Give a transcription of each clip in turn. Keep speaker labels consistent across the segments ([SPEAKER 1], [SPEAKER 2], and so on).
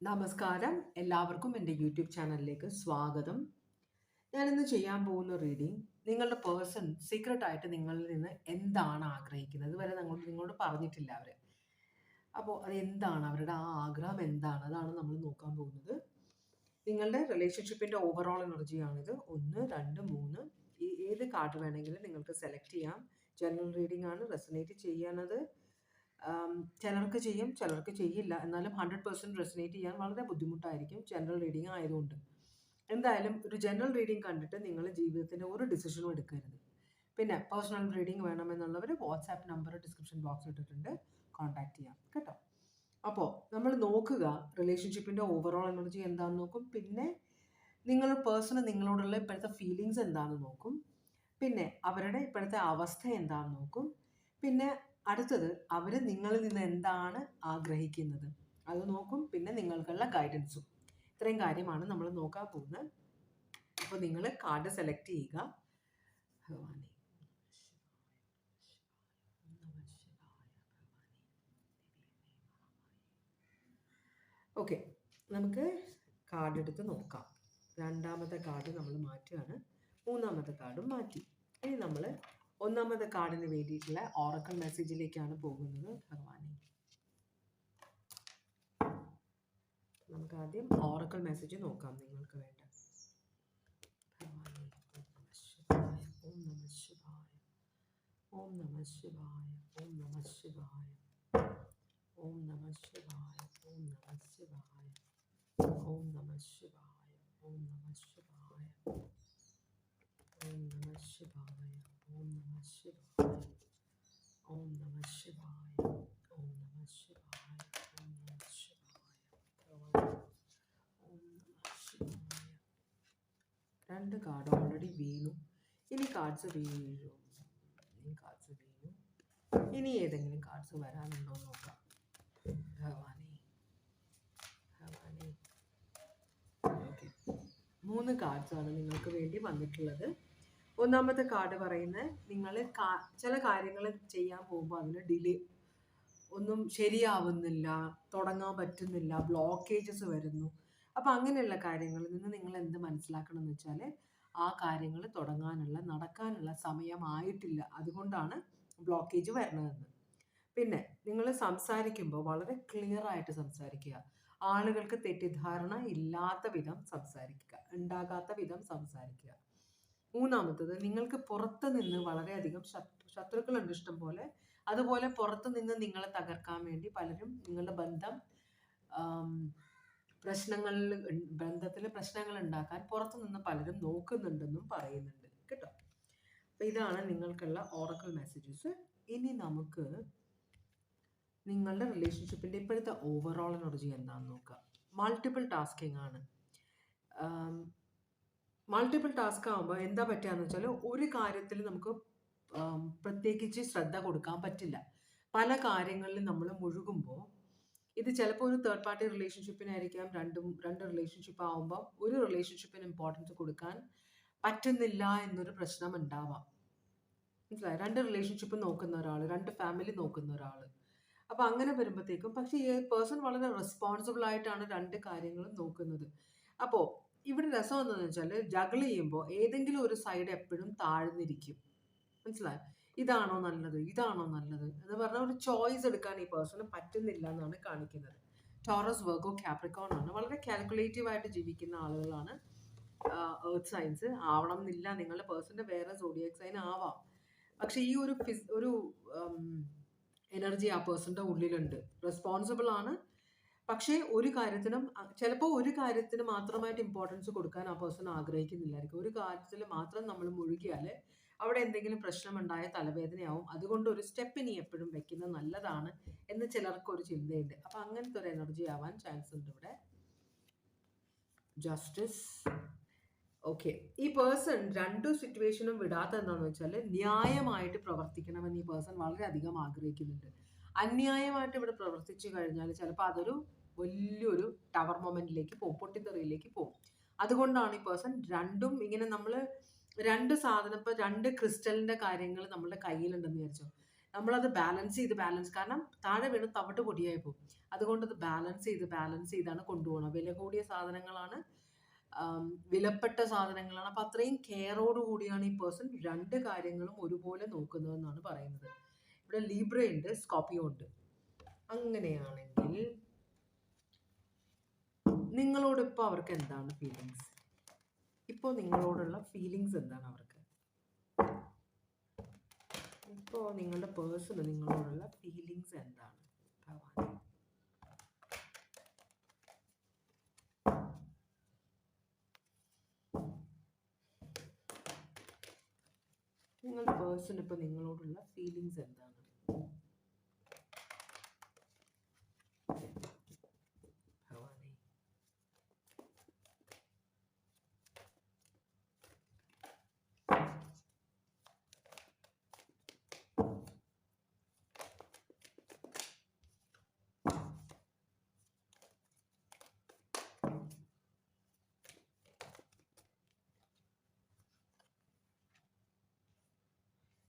[SPEAKER 1] നമസ്കാരം. എല്ലാവർക്കും എൻ്റെ യൂട്യൂബ് ചാനലിലേക്ക് സ്വാഗതം. ഞാനിന്ന് ചെയ്യാൻ പോകുന്ന റീഡിംഗ് നിങ്ങളുടെ പേഴ്സൺ സീക്രട്ടായിട്ട് നിങ്ങളിൽ നിന്ന് എന്താണ് ആഗ്രഹിക്കുന്നത്? ഇതുവരെ നിങ്ങളോട് പറഞ്ഞിട്ടില്ല അവർ. അപ്പോൾ അതെന്താണ്? അവരുടെ ആ ആഗ്രഹം എന്താണ്? അതാണ് നമ്മൾ നോക്കാൻ പോകുന്നത്. നിങ്ങളുടെ റിലേഷൻഷിപ്പിൻ്റെ ഓവറോൾ എനർജിയാണിത്. 1, 2, 3 ഏത് കാർഡ് വേണമെങ്കിലും നിങ്ങൾക്ക് സെലക്ട് ചെയ്യാം. ജനറൽ റീഡിംഗ് ആണ്. റെസൊനേറ്റ് ചെയ്യാനത് ചിലർക്ക് ചെയ്യും, ചിലർക്ക് ചെയ്യില്ല. എന്നാലും 100% റെസൊനേറ്റ് ചെയ്യാൻ വളരെ ബുദ്ധിമുട്ടായിരിക്കും ജനറൽ റീഡിംഗ് ആയതുകൊണ്ട്. എന്തായാലും ഒരു ജനറൽ റീഡിംഗ് കണ്ടിട്ട് നിങ്ങൾ ജീവിതത്തിൻ്റെ ഒരു ഡിസിഷനും എടുക്കരുത്. പിന്നെ പേഴ്സണൽ റീഡിംഗ് വേണമെന്നുള്ളവർ വാട്സാപ്പ് നമ്പർ ഡിസ്ക്രിപ്ഷൻ ബോക്സ് ഇട്ടിട്ടുണ്ട്, കോൺടാക്ട് ചെയ്യാം കേട്ടോ. അപ്പോൾ നമ്മൾ നോക്കുക റിലേഷൻഷിപ്പിൻ്റെ ഓവറോൾ എനർജി എന്താണെന്ന് നോക്കും. പിന്നെ നിങ്ങളുടെ പേഴ്സണ് നിങ്ങളോടുള്ള ഇപ്പോഴത്തെ ഫീലിങ്സ് എന്താണെന്ന് നോക്കും. പിന്നെ അവരുടെ ഇപ്പോഴത്തെ അവസ്ഥ എന്താണെന്ന് നോക്കും. പിന്നെ അടുത്തത് അവർ നിങ്ങളിൽ നിന്ന് എന്താണ് ആഗ്രഹിക്കുന്നത് അത് നോക്കും. പിന്നെ നിങ്ങൾക്കുള്ള ഗൈഡൻസും. ഇത്രയും കാര്യമാണ് നമ്മൾ നോക്കാൻ പോകുന്നത്. അപ്പോൾ നിങ്ങൾ കാർഡ് സെലക്ട് ചെയ്യുക. ഭഗവാനെ ഓക്കെ, നമുക്ക് കാർഡ് എടുത്ത് നോക്കാം. രണ്ടാമത്തെ കാർഡ് നമ്മൾ മാറ്റുകയാണ്. മൂന്നാമത്തെ കാർഡും മാറ്റി. ഇനി നമ്മൾ ഒന്നാമത്തെ കാർഡിന് വേണ്ടിയിട്ടുള്ള ഓറക്കിൾ മെസ്സേജിലേക്കാണ് പോകുന്നത്. ഭഗവാനെ, നമുക്ക് ആദ്യം ഓറക്കിൾ മെസ്സേജ് നോക്കാം നിങ്ങൾക്ക് വേണ്ട. ഭഗവാനെ, ഓം നമഃ ശിവായ, ഓം നമഃ ശിവായ, ഓം നമഃ ശിവായ, ഓം നമഃ ശിവായ, ഓം നമഃ ശിവായ, ഓം നമഃ ശിവായ, ഓം നമഃ ശിവായ, ഓം നമഃ ശിവായ, ഓം നമഃ ശിവായ, ഓം നമഃ ശിവായ, ഓം നമഃ ശിവായ, ഓം നമഃ ശിവായ, ഓം നമഃ ശിവായ. രണ്ട് കാർഡ് ഓൾറെഡി വീണു. ഇനി കാർഡ്സ് വീഴും. ഇനി ഏതെങ്കിലും കാർഡ്സ് വരാനുണ്ടോ നോക്കാം. ഭഗവാനെ, ഭഗവാനെ. ഓക്കെ, 3 കാർഡ്സാണ് നിങ്ങൾക്ക് വേണ്ടി വന്നിട്ടുള്ളത്. ഒന്നാമത്തെ കാർഡ് പറയുന്നത് നിങ്ങൾ ചില കാര്യങ്ങൾ ചെയ്യാൻ പോകുമ്പോൾ അതിന് ഡിലേ, ഒന്നും ശരിയാവുന്നില്ല, തുടങ്ങാൻ പറ്റുന്നില്ല, ബ്ലോക്കേജസ് വരുന്നു. അപ്പം അങ്ങനെയുള്ള കാര്യങ്ങളിൽ നിന്ന് നിങ്ങൾ എന്ത് മനസ്സിലാക്കണം എന്ന് വെച്ചാൽ ആ കാര്യങ്ങൾ തുടങ്ങാനുള്ള നടക്കാനുള്ള സമയമായിട്ടില്ല, അതുകൊണ്ടാണ് ബ്ലോക്കേജ് വരുന്നതെന്ന്. പിന്നെ നിങ്ങൾ സംസാരിക്കുമ്പോൾ വളരെ ക്ലിയർ ആയിട്ട് സംസാരിക്കുക. ആളുകൾക്ക് തെറ്റിദ്ധാരണ ഇല്ലാത്ത വിധം സംസാരിക്കുക, ഉണ്ടാകാത്ത വിധം സംസാരിക്കുക. മൂന്നാമത്തത്, നിങ്ങൾക്ക് പുറത്ത് നിന്ന് വളരെയധികം ശത്രുക്കളുണ്ട് ഇഷ്ടം പോലെ. അതുപോലെ പുറത്ത് നിന്ന് നിങ്ങളെ തകർക്കാൻ വേണ്ടി പലരും നിങ്ങളുടെ ബന്ധത്തിൽ പ്രശ്നങ്ങൾ ഉണ്ടാക്കാൻ പുറത്തു നിന്ന് പലരും നോക്കുന്നുണ്ടെന്നും പറയുന്നുണ്ട് കേട്ടോ. അപ്പം ഇതാണ് നിങ്ങൾക്കുള്ള ഓറക്കിൾ മെസ്സേജസ്. ഇനി നമുക്ക് നിങ്ങളുടെ റിലേഷൻഷിപ്പിൻ്റെ ഇപ്പോഴത്തെ ഓവറോൾ എനർജി എന്താണെന്ന് നോക്കാം. മൾട്ടിപ്പിൾ ടാസ്കിങ് ആണ്. മൾട്ടിപ്പിൾ ടാസ്ക് ആകുമ്പോൾ എന്താ പറ്റുകയെന്ന് വെച്ചാൽ ഒരു കാര്യത്തിൽ നമുക്ക് പ്രത്യേകിച്ച് ശ്രദ്ധ കൊടുക്കാൻ പറ്റില്ല. പല കാര്യങ്ങളിൽ നമ്മൾ മുഴുകുമ്പോൾ ഇത് ചിലപ്പോൾ ഒരു തേർഡ് പാർട്ടി റിലേഷൻഷിപ്പിനായിരിക്കാം. രണ്ട് റിലേഷൻഷിപ്പ് ആകുമ്പോൾ ഒരു റിലേഷൻഷിപ്പിന് ഇമ്പോർട്ടൻസ് കൊടുക്കാൻ പറ്റുന്നില്ല എന്നൊരു പ്രശ്നം ഉണ്ടാവാം. മനസ്സിലായി? 2 റിലേഷൻഷിപ്പ് നോക്കുന്ന ഒരാൾ, 2 ഫാമിലി നോക്കുന്ന ഒരാൾ. അപ്പോൾ അങ്ങനെ വരുമ്പോഴത്തേക്കും പക്ഷേ ഈ പേഴ്സൺ വളരെ റെസ്പോൺസിബിൾ ആയിട്ടാണ് 2 കാര്യങ്ങളും നോക്കുന്നത്. അപ്പോൾ ഇവിടെ രസം എന്താണെന്ന് വെച്ചാൽ ജഗിൾ ചെയ്യുമ്പോൾ ഏതെങ്കിലും ഒരു സൈഡ് എപ്പോഴും താഴ്ന്നിരിക്കും. മനസ്സിലായോ? ഇതാണോ നല്ലത്, ഇതാണോ നല്ലത് എന്ന് പറഞ്ഞാൽ ഒരു ചോയ്സ് എടുക്കാൻ ഈ പേഴ്സണ് പറ്റുന്നില്ല എന്നാണ് കാണിക്കുന്നത്. ടോറസ്, വെർഗോ, കാപ്രിക്കോൺ ആണ്. വളരെ കാൽക്കുലേറ്റീവ് ആയിട്ട് ജീവിക്കുന്ന ആളുകളാണ്. എർത്ത് സൈൻസ് ആവണം എന്നില്ല, നിങ്ങളുടെ പേഴ്സന്റെ വേറെ സോഡിയക് സൈൻ ആവാം. പക്ഷെ ഈ ഒരു എനർജി ആ പേഴ്സന്റെ ഉള്ളിലുണ്ട്. റെസ്പോൺസിബിൾ ആണ്. പക്ഷേ ഒരു കാര്യത്തിനും ചിലപ്പോൾ ഒരു കാര്യത്തിന് മാത്രമായിട്ട് ഇമ്പോർട്ടൻസ് കൊടുക്കാൻ ആ പേഴ്സൺ ആഗ്രഹിക്കുന്നില്ലായിരിക്കും. ഒരു കാര്യത്തിൽ മാത്രം നമ്മൾ മുഴുകിയാൽ അവിടെ എന്തെങ്കിലും പ്രശ്നമുണ്ടായ തലവേദനയാവും. അതുകൊണ്ട് ഒരു സ്റ്റെപ്പ് ഇനി എപ്പോഴും വെക്കുന്നത് നല്ലതാണ് എന്ന് ചിലർക്കൊരു ചിന്തയുണ്ട്. അപ്പം അങ്ങനത്തെ ഒരു എനർജി ആവാൻ ചാൻസ് ഉണ്ട് ഇവിടെ. ജസ്റ്റിസ്. ഓക്കെ, ഈ പേഴ്സൺ 2 സിറ്റുവേഷനും വിടാത്ത എന്താണെന്ന് വെച്ചാൽ ന്യായമായിട്ട് പ്രവർത്തിക്കണമെന്ന് ഈ പേഴ്സൺ വളരെയധികം ആഗ്രഹിക്കുന്നുണ്ട്. അന്യായമായിട്ട് ഇവിടെ പ്രവർത്തിച്ചു കഴിഞ്ഞാൽ ചിലപ്പോൾ അതൊരു വലിയൊരു ടവർ മൊമെന്റിലേക്ക് പോകും, പൊട്ടിത്തെറിയിലേക്ക് പോകും. അതുകൊണ്ടാണ് ഈ പേഴ്സൺ രണ്ടും ഇങ്ങനെ നമ്മൾ 2 സാധനം, ഇപ്പോൾ 2 ക്രിസ്റ്റലിന്റെ കാര്യങ്ങൾ നമ്മുടെ കയ്യിലുണ്ടെന്ന് വിചാരിച്ചോ, നമ്മളത് ബാലൻസ് കാരണം താഴെ വീണ് തവിട്ട് പൊടിയായി പോകും. അതുകൊണ്ട് അത് ബാലൻസ് ചെയ്താണ് കൊണ്ടുപോകണം. വില കൂടിയ സാധനങ്ങളാണ്, വിലപ്പെട്ട സാധനങ്ങളാണ്. അപ്പം അത്രയും കെയറോട് കൂടിയാണ് ഈ പേഴ്സൺ രണ്ട് കാര്യങ്ങളും ഒരുപോലെ നോക്കുന്നതെന്നാണ് പറയുന്നത്. ഇവിടെ ലീബ്ര ഉണ്ട്, സ്കോർപ്പിയോ ഉണ്ട്. അങ്ങനെയാണെങ്കിൽ നിങ്ങളോട് ഇപ്പോൾ അവർക്ക് എന്താണ് ഫീലിങ്സ്? ഇപ്പോൾ നിങ്ങളോടുള്ള ഫീലിങ്സ് എന്താണ് അവർക്ക്? ഇപ്പോൾ നിങ്ങളുടെ പേഴ്സണ് നിങ്ങളോടുള്ള ഫീലിങ്സ് എന്താണ്? നിങ്ങളുടെ പേഴ്സൺ ഇപ്പോൾ നിങ്ങളോടുള്ള ഫീലിങ്സ് എന്താണ്?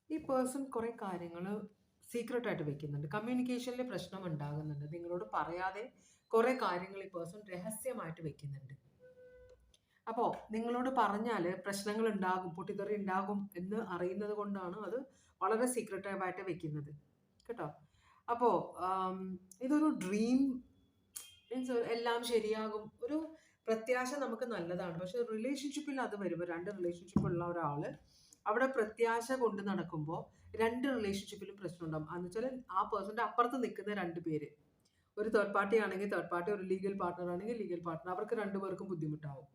[SPEAKER 1] ഈ പേഴ്സൺ കുറേ കാര്യങ്ങൾ സീക്രട്ടായിട്ട് വെക്കുന്നുണ്ട്. കമ്മ്യൂണിക്കേഷനിൽ പ്രശ്നം ഉണ്ടാകുന്നുണ്ട്. നിങ്ങളോട് പറയാതെ കുറേ കാര്യങ്ങൾ ഈ പേഴ്സൺ രഹസ്യമായിട്ട് വെക്കുന്നുണ്ട്. അപ്പോൾ നിങ്ങളോട് പറഞ്ഞാൽ പ്രശ്നങ്ങൾ ഉണ്ടാകും, പൊട്ടിത്തെറി ഉണ്ടാകും എന്ന് അറിയുന്നത് കൊണ്ടാണ് അത് വളരെ സീക്രട്ടായിട്ട് വെക്കുന്നത് കേട്ടോ. അപ്പോൾ ഇതൊരു ഡ്രീം മീൻസ് എല്ലാം ശരിയാകും, ഒരു പ്രത്യാശ നമുക്ക് നല്ലതാണ്. പക്ഷെ റിലേഷൻഷിപ്പിൽ അത് വരുമ്പോൾ, രണ്ട് റിലേഷൻഷിപ്പുള്ള ഒരാൾ അവിടെ പ്രത്യാശ കൊണ്ട് നടക്കുമ്പോൾ രണ്ട് റിലേഷൻഷിപ്പിലും പ്രശ്നം ഉണ്ടാകും. എന്ന് വെച്ചാൽ ആ പേഴ്സൻ്റെ അപ്പുറത്ത് നിൽക്കുന്ന രണ്ട് പേര്, ഒരു തേർഡ് പാർട്ടി ആണെങ്കിൽ തേർഡ് പാർട്ടി, ഒരു ലീഗൽ പാർട്ണർ ആണെങ്കിൽ ലീഗൽ പാർട്ണർ, അവർക്ക് രണ്ടുപേർക്കും ബുദ്ധിമുട്ടാവും.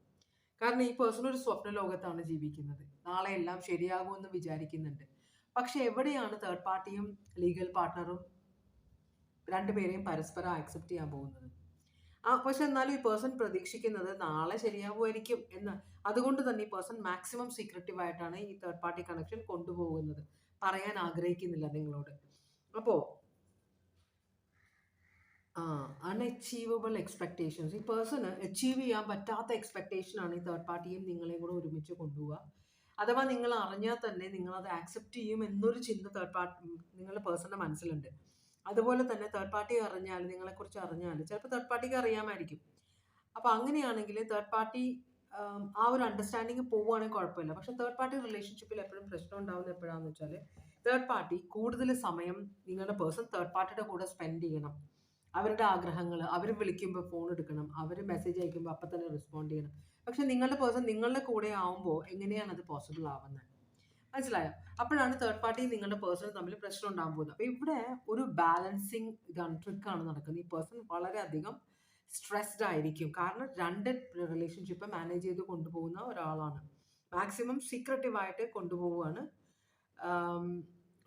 [SPEAKER 1] കാരണം ഈ പേഴ്സൺ ഒരു സ്വപ്ന ലോകത്താണ് ജീവിക്കുന്നത്. നാളെ എല്ലാം ശരിയാകുമെന്ന് വിചാരിക്കുന്നുണ്ട്. പക്ഷെ എവിടെയാണ് തേർഡ് പാർട്ടിയും ലീഗൽ പാർട്ണറും രണ്ടുപേരെയും പരസ്പരം ആക്സെപ്റ്റ് ചെയ്യാൻ പോകുന്നത്? പക്ഷെ എന്നാലും ഈ പേഴ്സൺ പ്രതീക്ഷിക്കുന്നത് നാളെ ശരിയാവുമായിരിക്കും എന്ന്. അതുകൊണ്ട് തന്നെ ഈ പേഴ്സൺ മാക്സിമം സീക്രട്ടീവായിട്ടാണ് ഈ തേർഡ് പാർട്ടി കണക്ഷൻ കൊണ്ടുപോകുന്നത്. പറയാൻ ആഗ്രഹിക്കുന്നില്ല നിങ്ങളോട്. അപ്പോൾ അൺഅച്ചീവബിൾ എക്സ്പെക്ടേഷൻസ്, ഈ പേഴ്സണ് അച്ചീവ് ചെയ്യാൻ പറ്റാത്ത എക്സ്പെക്ടേഷനാണ് ഈ തേർഡ് പാർട്ടിയും നിങ്ങളെയും കൂടെ ഒരുമിച്ച് കൊണ്ടുപോവുക. അഥവാ നിങ്ങൾ അറിഞ്ഞാൽ തന്നെ നിങ്ങളത് ആക്സെപ്റ്റ് ചെയ്യും എന്നൊരു ചിന്ത തേർഡ് പാർട്ടി നിങ്ങളുടെ പേഴ്സണിൻ്റെ മനസ്സിലുണ്ട്. അതുപോലെ തന്നെ തേർഡ് പാർട്ടി അറിഞ്ഞാൽ, നിങ്ങളെക്കുറിച്ച് അറിഞ്ഞാൽ ചിലപ്പോൾ തേർഡ് പാർട്ടിക്ക് അറിയാമായിരിക്കും. അപ്പോൾ അങ്ങനെയാണെങ്കിൽ തേർഡ് പാർട്ടി ആ ഒരു അണ്ടർസ്റ്റാൻഡിങ് പോവുകയാണെങ്കിൽ കുഴപ്പമില്ല. പക്ഷേ തേർഡ് പാർട്ടി റിലേഷൻഷിപ്പിൽ എപ്പോഴും പ്രശ്നം ഉണ്ടാകുന്നത് എപ്പോഴാണെന്ന് വെച്ചാൽ, തേർഡ് പാർട്ടി കൂടുതൽ സമയം നിങ്ങളുടെ പേഴ്സൺ തേർഡ് പാർട്ടിയുടെ കൂടെ സ്പെൻഡ് ചെയ്യണം. അവരുടെ ആഗ്രഹങ്ങൾ, അവർ വിളിക്കുമ്പോൾ ഫോൺ എടുക്കണം, അവർ മെസ്സേജ് അയക്കുമ്പോൾ അപ്പം തന്നെ റെസ്പോണ്ട് ചെയ്യണം. പക്ഷെ നിങ്ങളുടെ പേഴ്സൺ നിങ്ങളുടെ കൂടെ ആവുമ്പോൾ എങ്ങനെയാണ് അത് പോസിബിൾ ആവുന്നത്? മനസ്സിലായോ? അപ്പോഴാണ് തേർഡ് പാർട്ടി നിങ്ങളുടെ പേഴ്സൺ തമ്മിൽ പ്രശ്നം ഉണ്ടാകാൻ പോകുന്നത്. അപ്പോൾ ഇവിടെ ഒരു ബാലൻസിങ് ട്രിക്കാണ് നടക്കുന്നത്. ഈ പേഴ്സൺ വളരെയധികം സ്ട്രെസ്ഡ് ആയിരിക്കും. കാരണം രണ്ട് റിലേഷൻഷിപ്പ് മാനേജ് ചെയ്ത് കൊണ്ടുപോകുന്ന ഒരാളാണ്. മാക്സിമം സീക്രട്ടീവായിട്ട് കൊണ്ടുപോവുകയാണ്.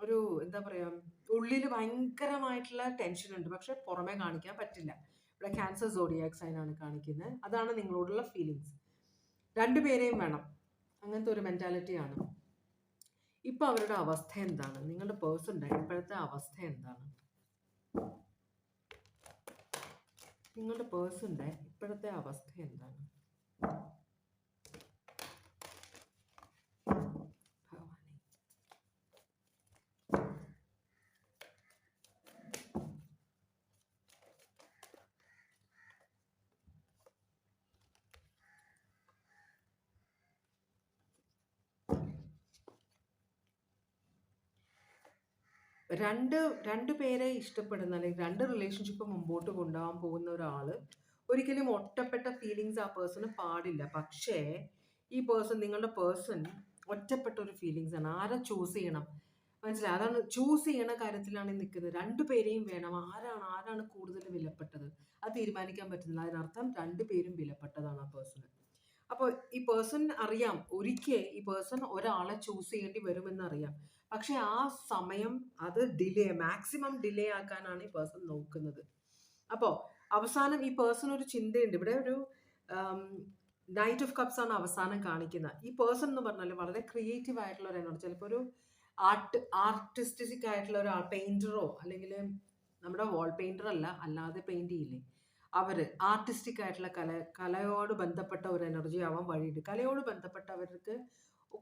[SPEAKER 1] ഒരു എന്താ പറയുക, ഉള്ളിൽ ഭയങ്കരമായിട്ടുള്ള ടെൻഷൻ ഉണ്ട്, പക്ഷെ പുറമെ കാണിക്കാൻ പറ്റില്ല. ഇവിടെ ക്യാൻസർ സോഡിയാക് സൈൻ ആണ് കാണിക്കുന്നത്. അതാണ് നിങ്ങളോടുള്ള ഫീലിങ്സ്. രണ്ടുപേരെയും വേണം, അങ്ങനത്തെ ഒരു മെൻറ്റാലിറ്റിയാണ്. ഇപ്പം അവരുടെ അവസ്ഥ എന്താണ്? നിങ്ങളുടെ പേഴ്സണിൻ്റെ ഇപ്പോഴത്തെ അവസ്ഥ എന്താണ്? നിങ്ങളുടെ പേഴ്സണിൻ്റെ ഇപ്പോഴത്തെ അവസ്ഥ എന്താണ്? രണ്ട് പേരെ ഇഷ്ടപ്പെടുന്ന, അല്ലെങ്കിൽ രണ്ട് റിലേഷൻഷിപ്പ് മുമ്പോട്ട് കൊണ്ടുപോകാൻ പോകുന്ന ഒരാൾ ഒരിക്കലും ഒറ്റപ്പെട്ട ഫീലിങ്സ് ആ പേഴ്സണ് പാടില്ല. പക്ഷേ ഈ പേഴ്സൺ, നിങ്ങളുടെ പേഴ്സൺ ഒറ്റപ്പെട്ട ഒരു ഫീലിങ്സ് ആണ്. ആരെ ചൂസ് ചെയ്യണം? മനസ്സിലായി? അതാണ് ചൂസ് ചെയ്യണ കാര്യത്തിലാണ് നിൽക്കുന്നത്. രണ്ടുപേരെയും വേണം. ആരാണ് കൂടുതൽ വിലപ്പെട്ടത് അത് തീരുമാനിക്കാൻ പറ്റുന്നില്ല. അതിനർത്ഥം രണ്ടുപേരും വിലപ്പെട്ടതാണ് ആ പേഴ്സണ്. അപ്പോൾ ഈ പേഴ്സൺ അറിയാം, ഒരിക്കൽ ഈ പേഴ്സൺ ഒരാളെ ചൂസ് ചെയ്യേണ്ടി വരുമെന്നറിയാം. പക്ഷെ ആ സമയം അത് മാക്സിമം ഡിലേ ആക്കാനാണ് ഈ പേഴ്സൺ നോക്കുന്നത്. അപ്പോൾ അവസാനം ഈ പേഴ്സൺ ഒരു ചിന്തയുണ്ട്. ഇവിടെ ഒരു നൈറ്റ് ഓഫ് കപ്സ് ആണ് അവസാനം കാണിക്കുന്നത്. ഈ പേഴ്സൺ എന്ന് പറഞ്ഞാൽ വളരെ ക്രിയേറ്റീവ് ആയിട്ടുള്ള ഒരു എനർജി, ചിലപ്പോൾ ഒരു ആർട്ടിസ്റ്റിക് ആയിട്ടുള്ള ഒരാൾ, പെയിന്ററോ അല്ലെങ്കിൽ നമ്മുടെ വാൾ പെയിന്റർ അല്ലാതെ പെയിന്റ് ചെയ്യില്ലേ, അവർ ആർട്ടിസ്റ്റിക് ആയിട്ടുള്ള കലയോട് ബന്ധപ്പെട്ട ഒരു എനർജി ആവാൻ വഴിയുണ്ട്. കലയോട് ബന്ധപ്പെട്ടവർക്ക്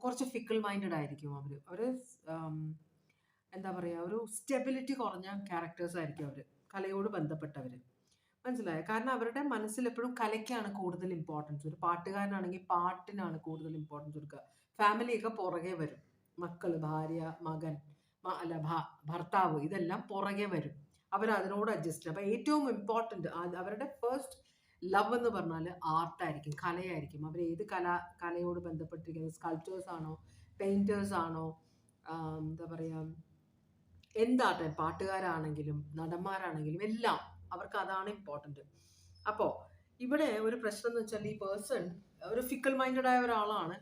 [SPEAKER 1] കുറച്ച് ഫിക്കിൾ മൈൻഡഡ് ആയിരിക്കും. അവർ എന്താ പറയുക, ഒരു സ്റ്റെബിലിറ്റി കുറഞ്ഞ ക്യാരക്ടേഴ്സ് ആയിരിക്കും അവർ, കലയോട് ബന്ധപ്പെട്ടവർ. മനസ്സിലായോ? കാരണം അവരുടെ മനസ്സിൽ എപ്പോഴും കലയ്ക്കാണ് കൂടുതൽ ഇമ്പോർട്ടൻസ്. ഒരു പാട്ടുകാരനാണെങ്കിൽ പാട്ടിനാണ് കൂടുതൽ ഇമ്പോർട്ടൻസ് കൊടുക്കുക. ഫാമിലിയൊക്കെ പുറകെ വരും. മക്കള്, ഭാര്യ, മകൻ, അല്ല ഭർത്താവ്, ഇതെല്ലാം പുറകെ വരും. അവരതിനോട് അഡ്ജസ്റ്റ്. അപ്പൊ ഏറ്റവും ഇമ്പോർട്ടൻറ്റ് അവരുടെ ഫസ്റ്റ് ലവ് എന്ന് പറഞ്ഞാൽ ആർട്ടായിരിക്കും, കലയായിരിക്കും. അവർ ഏത് കലയോട് ബന്ധപ്പെട്ടിരിക്കുന്നത്? സ്കൾപ്റ്റേഴ്സ് ആണോ, പെയിന്റേഴ്സ് ആണോ, എന്താ പറയാ, എന്താട്ടെ, പാട്ടുകാരാണെങ്കിലും നടന്മാരാണെങ്കിലും എല്ലാം അവർക്ക് അതാണ് ഇമ്പോർട്ടൻറ്റ്. അപ്പോൾ ഇവിടെ ഒരു പ്രശ്നം എന്ന് വെച്ചാൽ ഈ പേഴ്സൺ ഒരു ഫിക്കൽ മൈൻഡഡ് ആയ ഒരാളാണ്.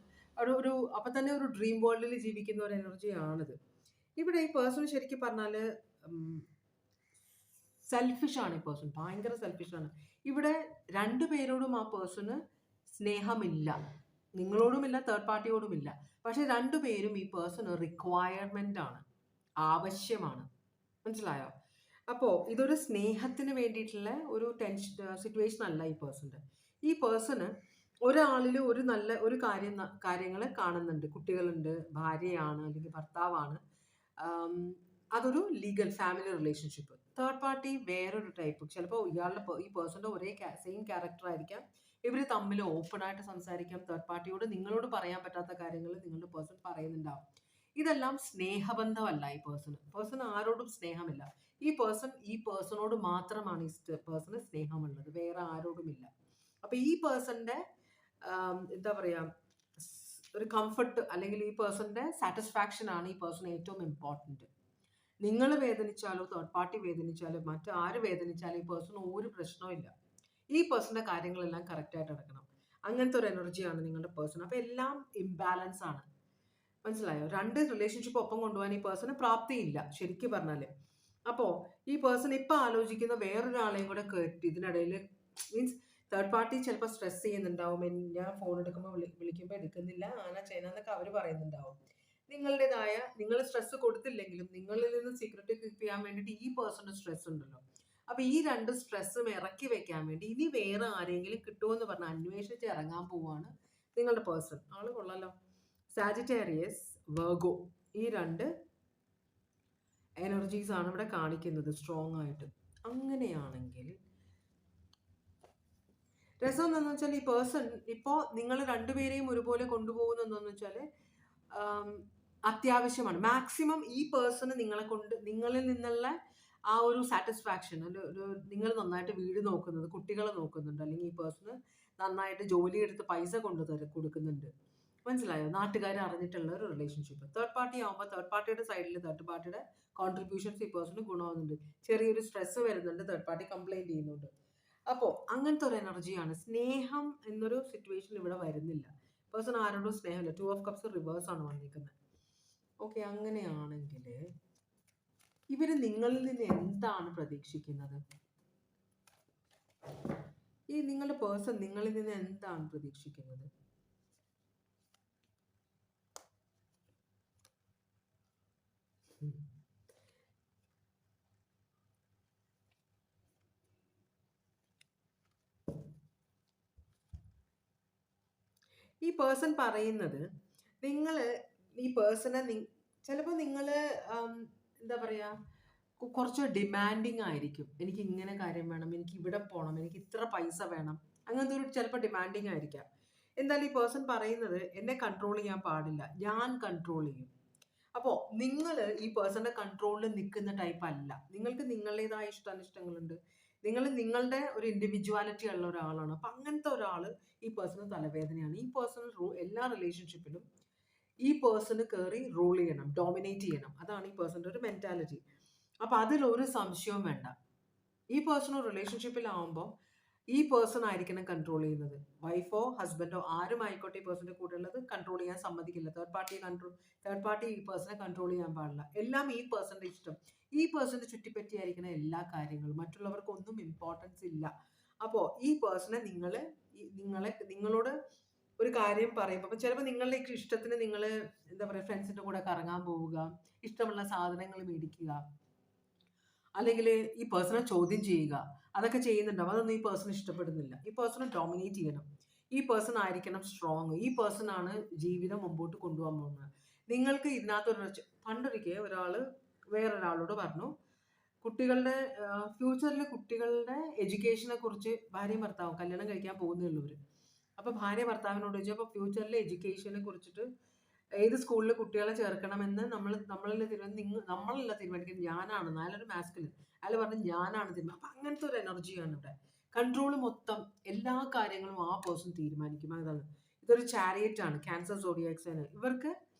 [SPEAKER 1] ഒരു അപ്പൊ തന്നെ ഒരു ഡ്രീം വേൾഡിൽ ജീവിക്കുന്ന ഒരു എനർജിയാണിത്. ഇവിടെ ഈ പേഴ്സൺ ശരിക്കും പറഞ്ഞാൽ സെൽഫിഷാണ്. ഈ പേഴ്സൺ ഭയങ്കര സെൽഫിഷാണ്. ഇവിടെ രണ്ടുപേരോടും ആ പേഴ്സണ് സ്നേഹമില്ല, നിങ്ങളോടുമില്ല, തേർഡ് പാർട്ടിയോടുമില്ല. പക്ഷെ രണ്ടുപേരും ഈ പേഴ്സൺ റിക്വയർമെന്റ് ആണ്, ആവശ്യമാണ്. മനസ്സിലായോ? അപ്പോൾ ഇതൊരു സ്നേഹത്തിന് വേണ്ടിയിട്ടുള്ള ഒരു സിറ്റുവേഷൻ അല്ല ഈ പേഴ്സൻ്റെ. ഈ പേഴ്സണ് ഒരാളിൽ ഒരു നല്ല ഒരു കാര്യങ്ങൾ കാണുന്നുണ്ട്. കുട്ടികളുണ്ട്, ഭാര്യയാണ് അല്ലെങ്കിൽ ഭർത്താവാണ്. അതൊരു legal family relationship. Third party വേറൊരു ടൈപ്പ്. ചിലപ്പോൾ ഈ പേഴ്സൻ്റെ ഒരേ സെയിം ക്യാരക്ടർ ആയിരിക്കാം. ഇവർ തമ്മിൽ ഓപ്പൺ ആയിട്ട് സംസാരിക്കാം. തേർഡ് പാർട്ടിയോട് നിങ്ങളോട് പറയാൻ പറ്റാത്ത കാര്യങ്ങൾ നിങ്ങളുടെ പേഴ്സൺ പറയുന്നുണ്ടാവും. ഇതെല്ലാം സ്നേഹബന്ധമല്ല. ഈ പേഴ്സൺ ആരോടും സ്നേഹമില്ല. ഈ പേഴ്സണോട് മാത്രമാണ് ഈ പേഴ്സണ് സ്നേഹമുള്ളത്, വേറെ ആരോടുമില്ല. അപ്പൊ ഈ പേഴ്സന്റെ എന്താ പറയാ, ഒരു കംഫർട്ട് അല്ലെങ്കിൽ ഈ പേഴ്സന്റെ സാറ്റിസ്ഫാക്ഷൻ ആണ് ഈ പേഴ്സൺ ഏറ്റവും ഇമ്പോർട്ടൻറ്റ്. നിങ്ങൾ വേദനിച്ചാലോ, തേർഡ് പാർട്ടി വേദനിച്ചാലോ, മറ്റാര് വേദനിച്ചാലും ഈ പേഴ്സൺ ഒരു പ്രശ്നവും ഇല്ല. ഈ പേഴ്സന്റെ കാര്യങ്ങളെല്ലാം കറക്റ്റായിട്ട് നടക്കണം. അങ്ങനത്തെ ഒരു എനർജിയാണ് നിങ്ങളുടെ പേഴ്സൺ. അപ്പൊ എല്ലാം ഇംബാലൻസ് ആണ്. മനസ്സിലായോ? രണ്ട് റിലേഷൻഷിപ്പ് ഒപ്പം കൊണ്ടുപോകാൻ ഈ പേഴ്സണ് പ്രാപ്തിയില്ല ശരിക്കും പറഞ്ഞാല്. അപ്പോൾ ഈ പേഴ്സൺ ഇപ്പൊ ആലോചിക്കുന്ന വേറൊരാളെയും കൂടെ കേട്ടി ഇതിനിടയിൽ, മീൻസ് തേർഡ് പാർട്ടി ചിലപ്പോൾ സ്ട്രെസ് ചെയ്യുന്നുണ്ടാവും. ഞാൻ ഫോൺ എടുക്കുമ്പോൾ വിളിക്കുമ്പോൾ എടുക്കുന്നില്ല, ആന ചെയ്യുന്നൊക്കെ അവർ പറയുന്നുണ്ടാവും. നിങ്ങൾ സ്ട്രെസ് കൊടുത്തില്ലെങ്കിലും നിങ്ങളിൽ നിന്ന് സീക്രട്ട് കീപ്പ് ചെയ്യാൻ വേണ്ടിയിട്ട് ഈ പേഴ്സണിന് സ്ട്രെസ് ഉണ്ടല്ലോ. അപ്പൊ ഈ രണ്ട് സ്ട്രെസ്സും ഇറക്കി വെക്കാൻ വേണ്ടി ഇനി വേറെ ആരെങ്കിലും കിട്ടുമെന്ന് പറഞ്ഞ് അന്വേഷിച്ച് ഇറങ്ങാൻ പോവാണ് നിങ്ങളുടെ പേഴ്സൺ. ആള് കൊള്ളാലോ. സാജിറ്റേറിയസ്, വെർഗോ, ഈ രണ്ട് എനർജീസ് ആണ് ഇവിടെ കാണിക്കുന്നത് സ്ട്രോങ് ആയിട്ട്. അങ്ങനെയാണെങ്കിൽ രസം എന്താണെന്ന് വെച്ചാൽ ഈ പേഴ്സൺ ഇപ്പോൾ നിങ്ങൾ രണ്ടുപേരെയും ഒരുപോലെ കൊണ്ടുപോകുന്ന എന്താണെന്ന് വെച്ചാൽ അത്യാവശ്യമാണ്. മാക്സിമം ഈ പേഴ്സണ് നിങ്ങളിൽ നിന്നുള്ള ആ ഒരു സാറ്റിസ്ഫാക്ഷൻ, നിങ്ങൾ നന്നായിട്ട് വീട് നോക്കുന്നത്, കുട്ടികളെ നോക്കുന്നുണ്ട്, അല്ലെങ്കിൽ ഈ പേഴ്സണ് നന്നായിട്ട് ജോലിയെടുത്ത് പൈസ കൊടുക്കുന്നുണ്ട്. മനസ്സിലായോ? നാട്ടുകാർ അറിഞ്ഞിട്ടുള്ള ഒരു റിലേഷൻഷിപ്പ്. തേർഡ് പാർട്ടി ആകുമ്പോൾ തേർഡ് പാർട്ടിയുടെ സൈഡിൽ തേർഡ് പാർട്ടിയുടെ കോൺട്രിബ്യൂഷൻസ് ഈ പേഴ്സണ് ഗുണമാകുന്നുണ്ട്. ചെറിയൊരു സ്ട്രെസ് വരുന്നുണ്ട്, തേർഡ് പാർട്ടി കംപ്ലൈന്റ് ചെയ്യുന്നുണ്ട്. അപ്പോൾ അങ്ങനത്തെ ഒരു എനർജിയാണ്. സ്നേഹം എന്നൊരു സിറ്റുവേഷൻ ഇവിടെ വരുന്നില്ല. പേഴ്സൺ ആരോടും സ്നേഹമില്ല. 2 ഓഫ് കപ്സ് റിവേഴ്സ് ആണ് വന്നിരിക്കുന്നത്. ഓക്കെ, അങ്ങനെയാണെങ്കിൽ ഇവര് നിങ്ങളിൽ നിന്ന് എന്താണ് പ്രതീക്ഷിക്കുന്നത്? ഈ നിങ്ങളുടെ പേഴ്സൺ നിങ്ങളിൽ നിന്ന് എന്താണ് പ്രതീക്ഷിക്കുന്നത്? ഈ പേഴ്സൺ പറയുന്നത് ഈ പേഴ്സണെ ചിലപ്പോൾ നിങ്ങൾ എന്താ പറയാ, കുറച്ച് ഡിമാൻഡിങ് ആയിരിക്കും. എനിക്ക് ഇങ്ങനെ കാര്യം വേണം, എനിക്ക് ഇവിടെ പോകണം, എനിക്ക് ഇത്ര പൈസ വേണം, അങ്ങനത്തെ ഒരു ചിലപ്പോൾ ഡിമാൻഡിങ് ആയിരിക്കാം. എന്തായാലും ഈ പേഴ്സൺ പറയുന്നത് എന്നെ കൺട്രോൾ ചെയ്യാൻ പാടില്ല, ഞാൻ കൺട്രോൾ ചെയ്യും. അപ്പോൾ നിങ്ങൾ ഈ പേഴ്സന്റെ കൺട്രോളിൽ നിൽക്കുന്ന ടൈപ്പ് അല്ല. നിങ്ങൾക്ക് നിങ്ങളുടേതായ ഇഷ്ടാനിഷ്ടങ്ങളുണ്ട്. നിങ്ങളുടെ ഒരു ഇൻഡിവിജ്വാലിറ്റി ഉള്ള ഒരാളാണ്. അപ്പം അങ്ങനത്തെ ഒരാൾ ഈ പേഴ്സണ് തലവേദനയാണ്. ഈ പേഴ്സൺ എല്ലാ റിലേഷൻഷിപ്പിലും ഈ പേഴ്സണ് കയറി റൂൾ ചെയ്യണം, ഡോമിനേറ്റ് ചെയ്യണം. അതാണ് ഈ പേഴ്സന്റെ ഒരു മെന്റാലിറ്റി. അപ്പം അതിലൊരു സംശയവും വേണ്ട. ഈ പേഴ്സൺ റിലേഷൻഷിപ്പിലാവുമ്പോൾ ഈ പേഴ്സൺ ആയിരിക്കണം കൺട്രോൾ ചെയ്യുന്നത്. വൈഫോ ഹസ്ബൻഡോ ആരും ആയിക്കോട്ടെ, ഈ പേഴ്സന്റെ കൂടെ ഉള്ളത് കൺട്രോൾ ചെയ്യാൻ സമ്മതിക്കില്ല. തേർഡ് പാർട്ടി ഈ പേഴ്സണെ കൺട്രോൾ ചെയ്യാൻ പാടില്ല. എല്ലാം ഈ പേഴ്സന്റെ ഇഷ്ടം. ഈ പേഴ്സന്റെ ചുറ്റിപ്പറ്റിയായിരിക്കണം എല്ലാ കാര്യങ്ങളും. മറ്റുള്ളവർക്കൊന്നും ഇമ്പോർട്ടൻസ് ഇല്ല. അപ്പോൾ ഈ പേഴ്സണെ നിങ്ങളോട് ഒരു കാര്യം പറയുമ്പോൾ ചിലപ്പോൾ നിങ്ങളുടെ ഇഷ്ടത്തിന് നിങ്ങൾ എന്താ പറയുക, ഫ്രണ്ട്സിന്റെ കൂടെ കറങ്ങാൻ പോവുക, ഇഷ്ടമുള്ള സാധനങ്ങൾ മേടിക്കുക, അല്ലെങ്കിൽ ഈ പേഴ്സണെ ചോദ്യം ചെയ്യുക, അതൊക്കെ ചെയ്യുന്നുണ്ടാവും. അതൊന്നും ഈ പേഴ്സൺ ഇഷ്ടപ്പെടുന്നില്ല. ഈ പേഴ്സണെ ഡോമിനേറ്റ് ചെയ്യണം. ഈ പേഴ്സൺ ആയിരിക്കണം സ്ട്രോങ്. ഈ പേഴ്സൺ ആണ് ജീവിതം മുമ്പോട്ട് കൊണ്ടുപോകാൻ പോകുന്നത്. നിങ്ങൾക്ക് ഇതിനകത്തൊരു പണ്ടൊരിക്കൽ ഒരാൾ വേറൊരാളോട് പറഞ്ഞു, കുട്ടികളുടെ ഫ്യൂച്ചറിൽ കുട്ടികളുടെ എഡ്യൂക്കേഷനെ കുറിച്ച് ഭാര്യയും ഭർത്താവും കല്യാണം കഴിക്കാൻ പോകുന്നേ ഉള്ളവർ. അപ്പോൾ ഭാര്യ ഭർത്താവിനോട് ചോദിച്ചു, അപ്പോൾ ഫ്യൂച്ചറിലെ എഡ്യൂക്കേഷനെ കുറിച്ചിട്ട് ഏത് സ്കൂളിൽ കുട്ടികളെ ചേർക്കണമെന്ന് നമ്മളല്ല തീരുമാനിക്കുന്നത്, ഞാനാണ്. നാലൊരു മാസ്കുലിൻ അയാൾ പറഞ്ഞു ഞാനാണ് തീരുമാനം. അപ്പം അങ്ങനത്തെ ഒരു എനർജിയാണ് ഇവിടെ. കൺട്രോൾ മൊത്തം എല്ലാ കാര്യങ്ങളും ആ പേഴ്സൺ തീരുമാനിക്കും. അതാണ് ഇതൊരു ചാരിയറ്റ് ആണ്, ക്യാൻസർ സോഡിയാക് സൈൻ. ഇവർക്ക്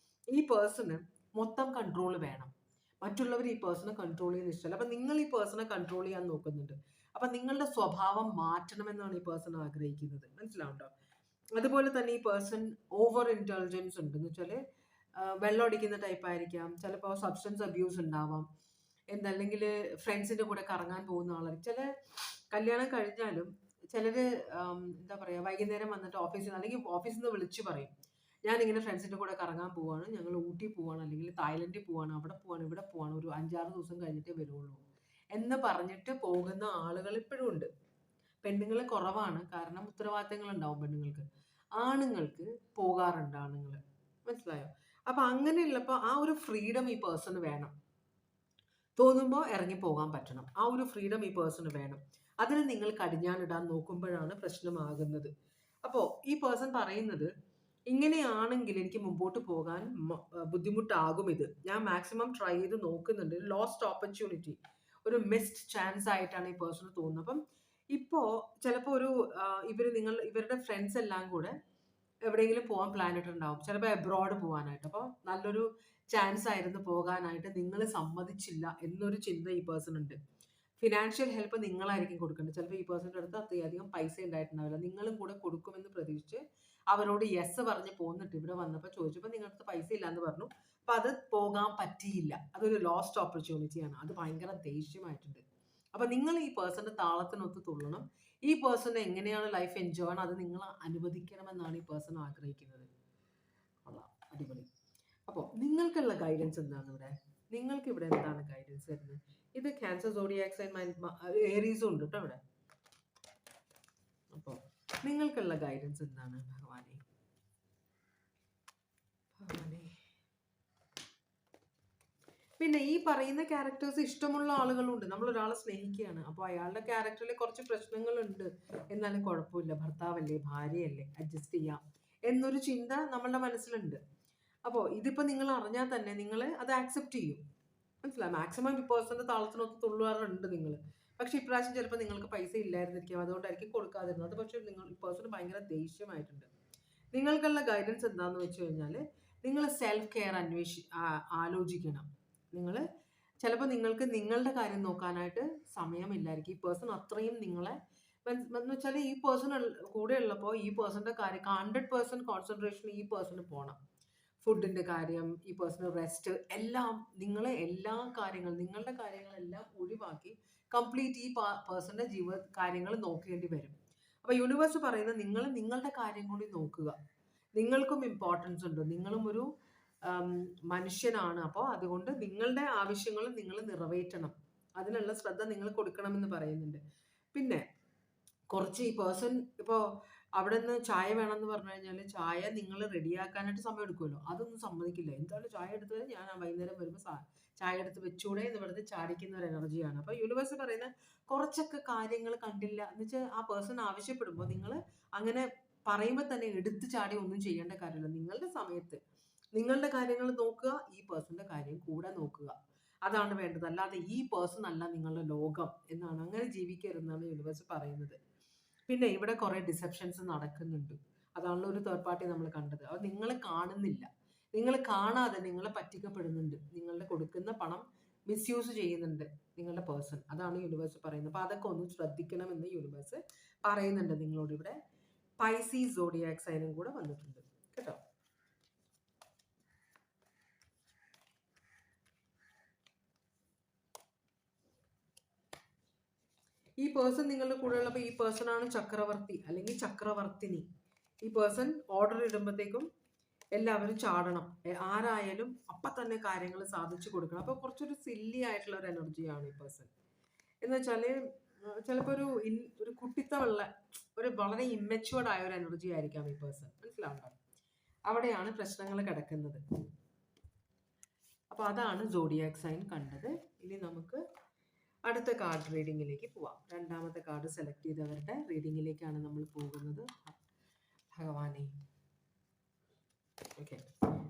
[SPEAKER 1] ഈ പേഴ്സണ് മൊത്തം കൺട്രോൾ വേണം. മറ്റുള്ളവർ ഈ പേഴ്സണെ കൺട്രോൾ ചെയ്യുന്ന ഇഷ്ടമല്ല. അപ്പം നിങ്ങൾ ഈ പേഴ്സണെ കൺട്രോൾ ചെയ്യാൻ നോക്കുന്നുണ്ട്. അപ്പം നിങ്ങളുടെ സ്വഭാവം മാറ്റണമെന്നാണ് ഈ പേഴ്സൺ ആഗ്രഹിക്കുന്നത്. മനസ്സിലാവുണ്ടോ? അതുപോലെ തന്നെ ഈ പേഴ്സൺ ഓവർ ഇൻ്റലിജൻസ് ഉണ്ട്. എന്ന് വെച്ചാൽ വെള്ളം അടിക്കുന്ന ടൈപ്പ് ആയിരിക്കാം, ചിലപ്പോൾ സബ്സ്റ്റൻസ് അബ്യൂസ് ഉണ്ടാവാം, എന്തല്ലെങ്കിൽ ഫ്രണ്ട്സിൻ്റെ കൂടെ കറങ്ങാൻ പോകുന്ന ആളായിരിക്കും. ചില കല്യാണം കഴിഞ്ഞാലും ചിലർ എന്താ പറയുക, വൈകുന്നേരം വന്നിട്ട് അല്ലെങ്കിൽ ഓഫീസിൽ നിന്ന് വിളിച്ചു പറയും, ഞാനിങ്ങനെ ഫ്രണ്ട്സിൻ്റെ കൂടെ കറങ്ങാൻ പോവാണ്, ഞങ്ങൾ ഊട്ടി പോവാണ്, അല്ലെങ്കിൽ തായ്ലൻഡിൽ പോവാണ്, അവിടെ പോവാണ്, ഇവിടെ പോവാണ്, ഒരു 5-6 ദിവസം കഴിഞ്ഞിട്ടേ വരുള്ളൂ എന്ന് പറഞ്ഞിട്ട് പോകുന്ന ആളുകൾ ഇപ്പോഴും ഉണ്ട്. പെണ്ണുങ്ങൾ കുറവാണ്, കാരണം ഉത്തരവാദിത്തങ്ങൾ ഉണ്ടാവും പെണ്ണുങ്ങൾക്ക്. ആണുങ്ങൾക്ക് പോകാറുണ്ട് ആണുങ്ങൾ. മനസ്സിലായോ? അപ്പൊ അങ്ങനെയുള്ളപ്പോൾ ആ ഒരു ഫ്രീഡം ഈ പേഴ്സണ് വേണം. തോന്നുമ്പോൾ ഇറങ്ങി പോകാൻ പറ്റണം. ആ ഒരു ഫ്രീഡം ഈ പേഴ്സണ് വേണം. അതിന് നിങ്ങൾ കടിഞ്ഞാണിടാൻ നോക്കുമ്പോഴാണ് പ്രശ്നമാകുന്നത്. അപ്പോൾ ഈ പേഴ്സൺ പറയുന്നത്, ഇങ്ങനെയാണെങ്കിൽ എനിക്ക് മുമ്പോട്ട് പോകാൻ ബുദ്ധിമുട്ടാകും. ഇത് ഞാൻ മാക്സിമം ട്രൈ ചെയ്ത് നോക്കുന്നുണ്ട്. ലോസ്റ്റ് ഓപ്പർച്യൂണിറ്റി, ഒരു മിസ്ഡ് ചാൻസ് ആയിട്ടാണ് ഈ പേഴ്സണ് തോന്നുന്നത്. അപ്പം ഇപ്പോൾ ചിലപ്പോൾ ഇവരുടെ ഫ്രണ്ട്സ് എല്ലാം കൂടെ എവിടെയെങ്കിലും പോകാൻ പ്ലാൻ ഇട്ടുണ്ടാവും, ചിലപ്പോൾ എബ്രോഡ് പോകാനായിട്ട്. അപ്പോൾ നല്ലൊരു ചാൻസ് ആയിരുന്നു പോകാനായിട്ട്, നിങ്ങൾ സമ്മതിച്ചില്ല എന്നൊരു ചിന്ത ഈ പേഴ്സൺ ഉണ്ട്. ഫിനാൻഷ്യൽ ഹെൽപ്പ് നിങ്ങളായിരിക്കും കൊടുക്കേണ്ടത്. ചിലപ്പോൾ ഈ പേഴ്സൻ്റെ അടുത്ത് അത്രയധികം പൈസ ഉണ്ടായിട്ടുണ്ടാവില്ല, നിങ്ങളും കൂടെ കൊടുക്കുമെന്ന് പ്രതീക്ഷിച്ച് അവരോട് യെസ് പറഞ്ഞ് പോന്നിട്ട് ഇവിടെ വന്നപ്പോൾ ചോദിച്ചപ്പോൾ നിങ്ങളുടെ പൈസ ഇല്ല എന്ന് പറഞ്ഞു. അപ്പം അത് പോകാൻ പറ്റിയില്ല. അതൊരു ലോസ്റ്റ് ഓപ്പർച്യൂണിറ്റിയാണ്. അത് ഭയങ്കര ദേഷ്യമായിട്ടുണ്ട്. അപ്പം നിങ്ങൾ ഈ പേഴ്സന്റെ താളത്തിനൊത്ത് തുള്ളണം. ഈ പേഴ്സൺ എങ്ങനെയാണ് ലൈഫ് എൻജോയ് ചെയ്യണം, അത് നിങ്ങൾ അനുവദിക്കണമെന്നാണ് ഈ പേഴ്സൺ ആഗ്രഹിക്കുന്നത്. കൊള്ളാം, അടിപൊളി. അപ്പോൾ നിങ്ങൾക്കുള്ള ഗൈഡൻസ് എന്താണ് ഇവിടെ? നിങ്ങൾക്ക് ഇവിടെ എന്താണ് ഗൈഡൻസ് വരുന്നത്? ഇത് ക്യാൻസർ സോഡിയാക് സൈൻ, ഏരീസും ഉണ്ട് കേട്ടോ ഇവിടെ. അപ്പോൾ നിങ്ങൾക്കുള്ള ഗൈഡൻസ് എന്താണ് ഭഗവാനെ? പിന്നെ ഈ പറയുന്ന ക്യാരക്ടേഴ്സ് ഇഷ്ടമുള്ള ആളുകളുണ്ട്. നമ്മൾ ഒരാളെ സ്നേഹിക്കുകയാണ്, അപ്പോൾ അയാളുടെ ക്യാരക്ടറിൽ കുറച്ച് പ്രശ്നങ്ങളുണ്ട്, എന്നാലും കുഴപ്പമില്ല, ഭർത്താവല്ലേ, ഭാര്യയല്ലേ, അഡ്ജസ്റ്റ് ചെയ്യാം എന്നൊരു ചിന്ത നമ്മളുടെ മനസ്സിലുണ്ട്. അപ്പോൾ ഇതിപ്പോൾ നിങ്ങൾ അറിഞ്ഞാൽ തന്നെ നിങ്ങൾ അത് ആക്സെപ്റ്റ് ചെയ്യും. മനസ്സിലായി? മാക്സിമം ഈ പേഴ്സന്റെ താളത്തിനൊത്ത് തുള്ളുവാറുണ്ട് നിങ്ങൾ. പക്ഷെ ഇപ്രാവശ്യം ചിലപ്പോൾ നിങ്ങൾക്ക് പൈസ ഇല്ലായിരുന്നിരിക്കും, അതുകൊണ്ടായിരിക്കും കൊടുക്കാതിരുന്നത്. അത് പക്ഷേ ഈ പേഴ്സൺ ഭയങ്കര ദേഷ്യമായിട്ടുണ്ട്. നിങ്ങൾക്കുള്ള ഗൈഡൻസ് എന്താണെന്ന് വെച്ച് കഴിഞ്ഞാൽ, നിങ്ങൾ സെൽഫ് കെയർ ആലോചിക്കണം. നിങ്ങൾ ചിലപ്പോൾ നിങ്ങൾക്ക് നിങ്ങളുടെ കാര്യം നോക്കാനായിട്ട് സമയമില്ലായിരിക്കും. ഈ പേഴ്സൺ അത്രയും നിങ്ങളെ എന്ന് വെച്ചാൽ ഈ പേഴ്സൺ കൂടെ ഉള്ളപ്പോൾ ഈ പേഴ്സന്റെ കാര്യം 100% കോൺസെൻട്രേഷൻ ഈ പേഴ്സണ് പോകണം. ഫുഡിന്റെ കാര്യം, ഈ പേഴ്സണൽ റെസ്റ്റ്, എല്ലാം നിങ്ങളുടെ കാര്യങ്ങളെല്ലാം ഒഴിവാക്കി കംപ്ലീറ്റ് ഈ പേഴ്സന്റെ കാര്യങ്ങൾ നോക്കേണ്ടി വരും. അപ്പൊ യൂണിവേഴ്സ് പറയുന്നത് നിങ്ങൾ നിങ്ങളുടെ കാര്യം കൂടി നോക്കുക. നിങ്ങൾക്കും ഇമ്പോർട്ടൻസ് ഉണ്ട്, നിങ്ങളും ഒരു മനുഷ്യനാണ്. അപ്പോൾ അതുകൊണ്ട് നിങ്ങളുടെ ആവശ്യങ്ങൾ നിങ്ങൾ നിറവേറ്റണം, അതിനുള്ള ശ്രദ്ധ നിങ്ങൾ കൊടുക്കണമെന്ന് പറയുന്നുണ്ട്. പിന്നെ കുറച്ച് ഈ പേഴ്സൺ ഇപ്പോൾ അവിടെ നിന്ന് ചായ വേണമെന്ന് പറഞ്ഞു കഴിഞ്ഞാൽ ചായ നിങ്ങൾ റെഡിയാക്കാനായിട്ട് സമയം എടുക്കുമല്ലോ, അതൊന്നും സമ്മതിക്കില്ല. എന്താണ് ചായ എടുത്തത്, ഞാൻ വൈകുന്നേരം വരുമ്പോൾ ചായ എടുത്ത് വെച്ചൂടെ എന്ന് പറഞ്ഞ് ചാടിക്കുന്ന ഒരു എനർജിയാണ്. അപ്പോൾ യൂണിവേഴ്സ് പറയുന്ന കുറച്ചൊക്കെ കാര്യങ്ങൾ കണ്ടില്ല എന്ന് വെച്ചാൽ ആ പേഴ്സൺ ആവശ്യപ്പെടുമ്പോൾ നിങ്ങൾ അങ്ങനെ പറയുമ്പോൾ തന്നെ എടുത്ത് ചാടി ഒന്നും ചെയ്യേണ്ട കാര്യമില്ല. നിങ്ങളുടെ സമയത്ത് നിങ്ങളുടെ കാര്യങ്ങൾ നോക്കുക, ഈ പേഴ്സന്റെ കാര്യം കൂടെ നോക്കുക, അതാണ് വേണ്ടത്. അല്ലാതെ ഈ പേഴ്സൺ അല്ല നിങ്ങളുടെ ലോകം എന്നാണ്, അങ്ങനെ ജീവിക്കരുതെന്നാണ് യൂണിവേഴ്സ് പറയുന്നത്. പിന്നെ ഇവിടെ കുറെ ഡിസെപ്ഷൻസ് നടക്കുന്നുണ്ട്. അതാണല്ലോ ഒരു തേർഡ് പാർട്ടി നമ്മൾ കണ്ടത്. അത് നിങ്ങൾ കാണുന്നില്ല, നിങ്ങൾ കാണാതെ നിങ്ങളെ പറ്റിക്കപ്പെടുന്നുണ്ട്, നിങ്ങളുടെ കൊടുക്കുന്ന പണം മിസ്യൂസ് ചെയ്യുന്നുണ്ട് നിങ്ങളുടെ പേഴ്സൺ. അതാണ് യൂണിവേഴ്സ് പറയുന്നത്. അപ്പോൾ അതൊക്കെ ഒന്ന് ശ്രദ്ധിക്കണമെന്ന് യൂണിവേഴ്സ് പറയുന്നുണ്ട് നിങ്ങളോട്. ഇവിടെ പൈസീസ് സോഡിയാക് സൈനും കൂടെ വന്നിട്ടുണ്ട് കേട്ടോ. ഈ പേഴ്സൺ നിങ്ങളുടെ കൂടെ ഉള്ളപ്പോൾ ഈ പേഴ്സൺ ആണ് ചക്രവർത്തി അല്ലെങ്കിൽ ചക്രവർത്തിനി. ഈ പേഴ്സൺ ഓർഡർ ഇടുമ്പോഴത്തേക്കും എല്ലാവരും ചാടണം, ആരായാലും അപ്പം തന്നെ കാര്യങ്ങൾ സാധിച്ചു കൊടുക്കണം. അപ്പോൾ കുറച്ചൊരു സില്ലി ആയിട്ടുള്ള ഒരു എനർജിയാണ് ഈ പേഴ്സൺ. എന്ന് വെച്ചാൽ ചിലപ്പോൾ ഒരു കുട്ടിത്തമുള്ള ഒരു വളരെ ഇമ്മച്യൂർഡ് ആയ ഒരു എനർജി ആയിരിക്കാം ഈ പേഴ്സൺ. മനസ്സിലാവുണ്ടോ? അവിടെയാണ് പ്രശ്നങ്ങൾ കിടക്കുന്നത്. അപ്പോൾ അതാണ് സോഡിയാക് സൈൻ കണ്ടത്. ഇനി നമുക്ക് അടുത്ത കാർഡ് റീഡിങ്ങിലേക്ക് പോവാം. രണ്ടാമത്തെ കാർഡ് സെലക്ട് ചെയ്തവരുടെ റീഡിങ്ങിലേക്കാണ് നമ്മൾ പോകുന്നത്. ഭഗവാനെ. ഓക്കെ,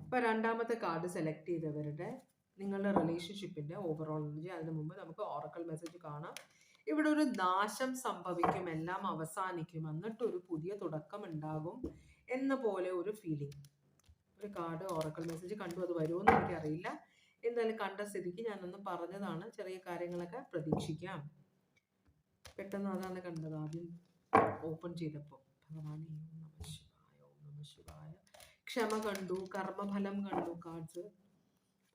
[SPEAKER 1] അപ്പോൾ രണ്ടാമത്തെ കാർഡ് സെലക്ട് ചെയ്തവരുടെ നിങ്ങളുടെ റിലേഷൻഷിപ്പിൻ്റെ ഓവറോൾ എനർജി. അതിനു മുമ്പ് നമുക്ക് ഓറക്കൽ മെസ്സേജ് കാണാം. ഇവിടെ ഒരു നാശം സംഭവിക്കും, എല്ലാം അവസാനിക്കും, എന്നിട്ടൊരു പുതിയ തുടക്കം ഉണ്ടാകും എന്ന പോലെ ഒരു ഫീലിംഗ്. ഒരു കാർഡ് ഓറക്കൽ മെസ്സേജ് കണ്ടു, അത് വരുമെന്ന് എനിക്കറിയില്ല. എന്തായാലും കണ്ട സ്ഥിതിക്ക് ഞാനൊന്ന് പറഞ്ഞതാണ്. ചെറിയ കാര്യങ്ങളൊക്കെ പ്രതീക്ഷിക്കാം. പെട്ടെന്ന് അതാണ് കണ്ടത് ആദ്യം ഓപ്പൺ ചെയ്തപ്പോൾ. ഭഗവാനെ, ഓം നമഃ ശിവായ, ഓം നമഃ ശിവായ. ക്ഷമ കണ്ടു, കർമ്മഫലം കണ്ടു കാർഡ്സ്.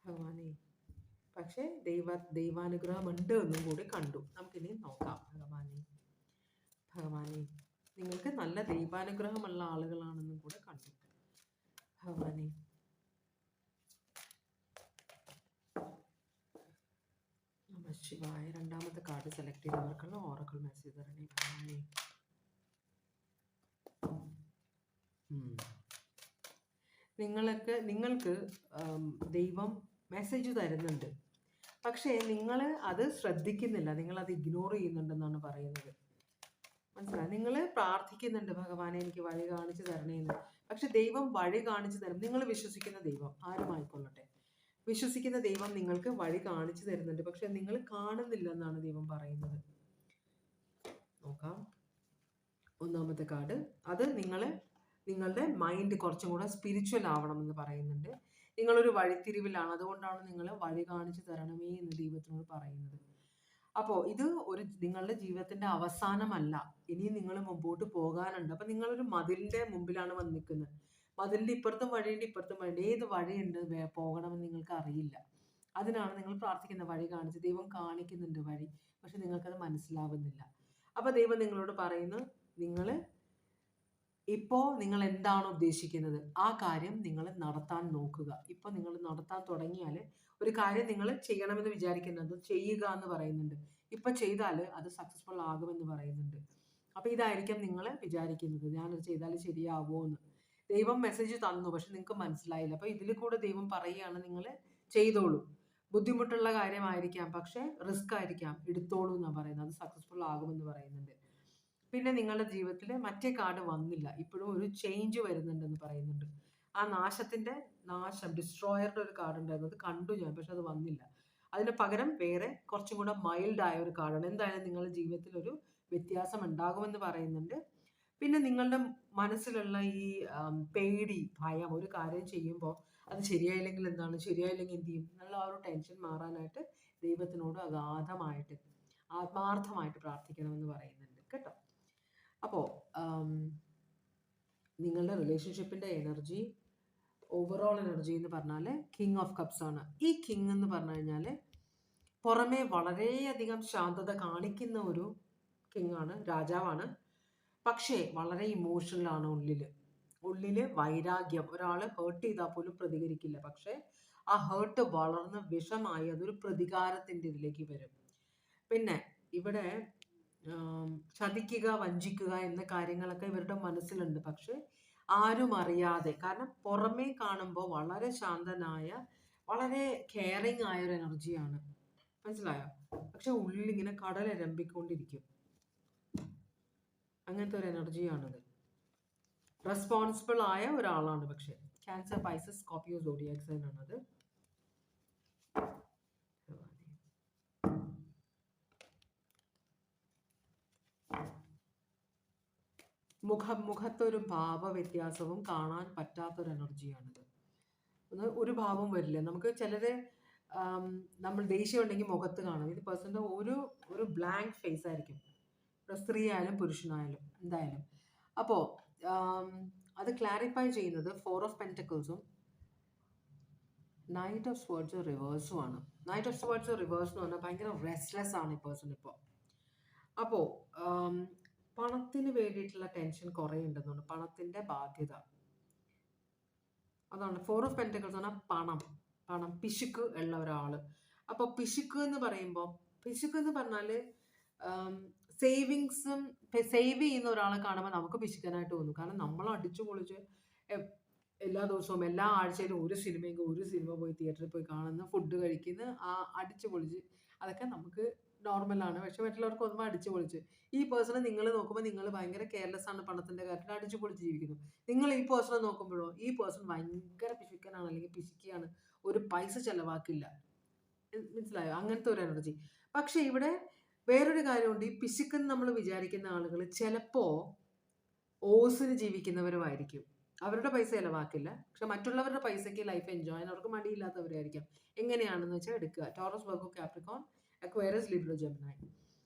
[SPEAKER 1] ഭഗവാനെ, പക്ഷേ ദൈവാനുഗ്രഹം ഉണ്ട് എന്നും കൂടി കണ്ടു. നമുക്കിനി നോക്കാം. ഭഗവാനെ, നിങ്ങൾക്ക് നല്ല ദൈവാനുഗ്രഹമുള്ള ആളുകളാണെന്നും കൂടെ കണ്ടു. ഭഗവാനെ, നമഃ ശിവായ. രണ്ടാമത്തെ കാർഡ് സെലക്ട് ചെയ്തവർക്കുള്ള ഓറക്കിൾ മെസ്സേജ് തരണേ ഭഗവാനെ. നിങ്ങൾക്ക് ദൈവം മെസ്സേജ് തരുന്നുണ്ട്, പക്ഷേ നിങ്ങൾ അത് ശ്രദ്ധിക്കുന്നില്ല, നിങ്ങളത് ഇഗ്നോർ ചെയ്യുന്നുണ്ടെന്നാണ് പറയുന്നത്. മനസ്സിലായി? നിങ്ങൾ പ്രാർത്ഥിക്കുന്നുണ്ട്, ഭഗവാനെ എനിക്ക് വഴി കാണിച്ചു തരണേന്ന്. പക്ഷെ ദൈവം വഴി കാണിച്ചു തരും. നിങ്ങൾ വിശ്വസിക്കുന്ന ദൈവം ആരുമായിക്കൊള്ളട്ടെ, വിശ്വസിക്കുന്ന ദൈവം നിങ്ങൾക്ക് വഴി കാണിച്ചു തരുന്നുണ്ട്, പക്ഷെ നിങ്ങൾ കാണുന്നില്ല എന്നാണ് ദൈവം പറയുന്നത്. നോക്കാം. ഒന്നാമത്തെ കാർഡ്, അത് നിങ്ങളുടെ മൈൻഡ് കുറച്ചും കൂടെ സ്പിരിച്വൽ ആവണം എന്ന് പറയുന്നുണ്ട്. നിങ്ങളൊരു വഴിത്തിരിവിലാണ്, അതുകൊണ്ടാണ് നിങ്ങൾ വഴി കാണിച്ചു തരണമേ എന്ന് ദൈവത്തിനോട് പറയുന്നത്. അപ്പോൾ ഇത് നിങ്ങളുടെ ജീവിതത്തിന്റെ അവസാനമല്ല, ഇനിയും നിങ്ങൾ മുമ്പോട്ട് പോകാനുണ്ട്. അപ്പം നിങ്ങളൊരു മതിലിന്റെ മുമ്പിലാണ് വന്ന് നിൽക്കുന്നത്. മതിലിന്റെ ഇപ്പുറത്തും വഴിയുണ്ട്, ഇപ്പുറത്തും വഴിയുണ്ട്. ഏത് വഴിയുണ്ട് പോകണമെന്ന് നിങ്ങൾക്ക് അറിയില്ല. അതിനാണ് നിങ്ങൾ പ്രാർത്ഥിക്കുന്ന വഴി കാണിച്ച്. ദൈവം കാണിക്കുന്നുണ്ട് വഴി, പക്ഷെ നിങ്ങൾക്കത് മനസ്സിലാവുന്നില്ല. അപ്പോൾ ദൈവം നിങ്ങളോട് പറയുന്നു, നിങ്ങൾ എന്താണോ ഉദ്ദേശിക്കുന്നത് ആ കാര്യം നിങ്ങൾ നടത്താൻ നോക്കുക. ഇപ്പോൾ നിങ്ങൾ നടത്താൻ തുടങ്ങിയാൽ, ഒരു കാര്യം നിങ്ങൾ ചെയ്യണമെന്ന് വിചാരിക്കുന്നത് ചെയ്യുക എന്ന് പറയുന്നുണ്ട്. ഇപ്പം ചെയ്താൽ അത് സക്സസ്ഫുൾ ആകുമെന്ന് പറയുന്നുണ്ട്. അപ്പോൾ ഇതായിരിക്കും നിങ്ങൾ വിചാരിക്കുന്നത്, ഞാനത് ചെയ്താൽ ശരിയാവുമോ എന്ന്. ദൈവം മെസ്സേജ് തന്നു, പക്ഷെ നിങ്ങൾക്ക് മനസ്സിലായില്ല. അപ്പോൾ ഇതിൽ കൂടെ ദൈവം പറയുകയാണ്, നിങ്ങൾ ചെയ്തോളൂ. ബുദ്ധിമുട്ടുള്ള കാര്യമായിരിക്കാം, പക്ഷെ റിസ്ക് ആയിരിക്കാം, എടുത്തോളൂ എന്നാണ് പറയുന്നത്. അത് സക്സസ്ഫുൾ ആകുമെന്ന് പറയുന്നുണ്ട്. പിന്നെ നിങ്ങളുടെ ജീവിതത്തിൽ മറ്റേ കാർഡ് വന്നില്ല, ഇപ്പോഴും ഒരു ചേഞ്ച് വരുന്നുണ്ടെന്ന് പറയുന്നുണ്ട്. ആ നാശം ഡിസ്ട്രോയറുടെ ഒരു കാർഡ് ഉണ്ടായിരുന്നു, അത് കണ്ടു ഞാൻ, പക്ഷെ അത് വന്നില്ല. അതിന് പകരം വേറെ കുറച്ചും കൂടെ മൈൽഡ് ആയ ഒരു കാർഡാണ്. എന്തായാലും നിങ്ങളുടെ ജീവിതത്തിൽ ഒരു വ്യത്യാസം ഉണ്ടാകുമെന്ന് പറയുന്നുണ്ട്. പിന്നെ നിങ്ങളുടെ മനസ്സിലുള്ള ഈ പേടി, ഭയം, ഒരു കാര്യം ചെയ്യുമ്പോൾ അത് ശരിയായില്ലെങ്കിൽ എന്താണ്, ശരിയായില്ലെങ്കിൽ എന്ത് ചെയ്യും എന്നുള്ള ആ ഒരു ടെൻഷൻ മാറാനായിട്ട് ദൈവത്തിനോട് അഗാധമായിട്ട് ആത്മാർത്ഥമായിട്ട് പ്രാർത്ഥിക്കണമെന്ന് പറയുന്നുണ്ട് കേട്ടോ. അപ്പോൾ നിങ്ങളുടെ റിലേഷൻഷിപ്പിൻ്റെ എനർജി, ഓവറോൾ എനർജി എന്ന് പറഞ്ഞാൽ കിങ് ഓഫ് കപ്സ് ആണ്. ഈ കിങ് എന്ന് പറഞ്ഞു കഴിഞ്ഞാൽ പുറമേ വളരെയധികം ശാന്തത കാണിക്കുന്ന ഒരു കിങ് ആണ്, രാജാവാണ്. പക്ഷേ വളരെ ഇമോഷണലാണ് ഉള്ളിൽ വൈരാഗ്യം. ഒരാൾ ഹേർട്ട് ചെയ്താൽ പോലും പ്രതികരിക്കില്ല, പക്ഷേ ആ ഹേർട്ട് വളർന്ന് വിഷമായി അതൊരു പ്രതികാരത്തിൻ്റെ ഇതിലേക്ക് വരും. പിന്നെ ഇവിടെ ചതിക്കുക, വഞ്ചിക്കുക എന്ന കാര്യങ്ങളൊക്കെ ഇവരുടെ മനസ്സിലുണ്ട്, പക്ഷെ ആരും അറിയാതെ. കാരണം പുറമേ കാണുമ്പോൾ വളരെ ശാന്തനായ, വളരെ കെയറിങ് ആയ ഒരു എനർജിയാണ്, മനസ്സിലായോ? പക്ഷെ ഉള്ളിലിങ്ങനെ കടലിരമ്പിക്കൊണ്ടിരിക്കും. അങ്ങനത്തെ ഒരു എനർജിയാണത്. റെസ്പോൺസിബിൾ ആയ ഒരാളാണ്. പക്ഷെ Cancer, Pisces, Scorpio, zodiac sign ആണത്. മുഖത്തൊരു ഭാവ വ്യത്യാസവും കാണാൻ പറ്റാത്തൊരു എനർജിയാണിത്. ഒരു ഭാവം വരില്ല നമുക്ക്. ചിലര് നമ്മൾ ദേഷ്യം ഉണ്ടെങ്കിൽ മുഖത്ത് കാണും. ഇത് പേഴ്സൻ്റെ ഒരു ബ്ലാങ്ക് ഫേസ് ആയിരിക്കും, സ്ത്രീ ആയാലും പുരുഷനായാലും എന്തായാലും. അപ്പോൾ അത് ക്ലാരിഫൈ ചെയ്യുന്നത് 4 ഓഫ് പെൻറ്റക്കിൾസും നൈറ്റ് ഓഫ് സ്വേർഡ്സ് റിവേഴ്സും ആണ്. നൈറ്റ് ഓഫ് സ്വേർഡ്സ് റിവേഴ്സ് എന്ന് പറഞ്ഞാൽ ഭയങ്കര റെസ്റ്റ്ലെസ് ആണ് ഈ പേഴ്സൺ ഇപ്പോൾ. അപ്പോൾ പണത്തിന് വേണ്ടിയിട്ടുള്ള ടെൻഷൻ കുറേ ഉണ്ടെന്നുണ്ട്, പണത്തിൻ്റെ ബാധ്യത. അതാണ് 4 ഓഫ് പെൻറ്റക്കിൾസ് പറഞ്ഞാൽ പണം പിശുക്ക് ഉള്ള ഒരാൾ. അപ്പോൾ പിശുക്ക് എന്ന് പറഞ്ഞാൽ സേവിങ്സും സേവ് ചെയ്യുന്ന ഒരാളെ കാണുമ്പോൾ നമുക്ക് പിശുക്കനായിട്ട് തോന്നും. കാരണം നമ്മൾ അടിച്ചു പൊളിച്ച് എല്ലാ ദിവസവും എല്ലാ ആഴ്ചയിലും ഒരു സിനിമ പോയി തിയേറ്ററിൽ പോയി കാണുന്ന, ഫുഡ് കഴിക്കുന്ന, ആ അടിച്ചു പൊളിച്ച്, അതൊക്കെ നമുക്ക് നോർമലാണ്. പക്ഷെ മറ്റുള്ളവർക്ക് ഒന്നും അടിച്ചു പൊളിച്ച്. ഈ പേഴ്സണെ നിങ്ങൾ നോക്കുമ്പോൾ നിങ്ങൾ ഭയങ്കര കെയർലെസ് ആണ് പണത്തിന്റെ കാര്യത്തിൽ, അടിച്ചു പൊളിച്ച് ജീവിക്കുന്നു. നിങ്ങൾ ഈ പേഴ്സണെ നോക്കുമ്പോഴോ ഈ പേഴ്സൺ ഭയങ്കര പിശുക്കനാണ് അല്ലെങ്കിൽ പിശുക്കിയാണ്, ഒരു പൈസ ചെലവാക്കില്ല. മനസ്സിലായോ? അങ്ങനത്തെ ഒരു എനർജി. പക്ഷെ ഇവിടെ വേറൊരു കാര്യമുണ്ട്. ഈ പിശുക്കെന്ന് നമ്മൾ വിചാരിക്കുന്ന ആളുകൾ ചിലപ്പോ ഓസിന് ജീവിക്കുന്നവരുമായിരിക്കും. അവരുടെ പൈസ ചെലവാക്കില്ല. പക്ഷെ മറ്റുള്ളവരുടെ പൈസയ്ക്ക് ലൈഫ് എൻജോയ് ചെയ്യാൻ അവർക്ക് മടിയില്ലാത്തവരായിരിക്കും. എങ്ങനെയാണെന്ന് വെച്ചാൽ എടുക്കുക. Taurus, Virgo, Capricorn, Aquarius, Libra, Gemini.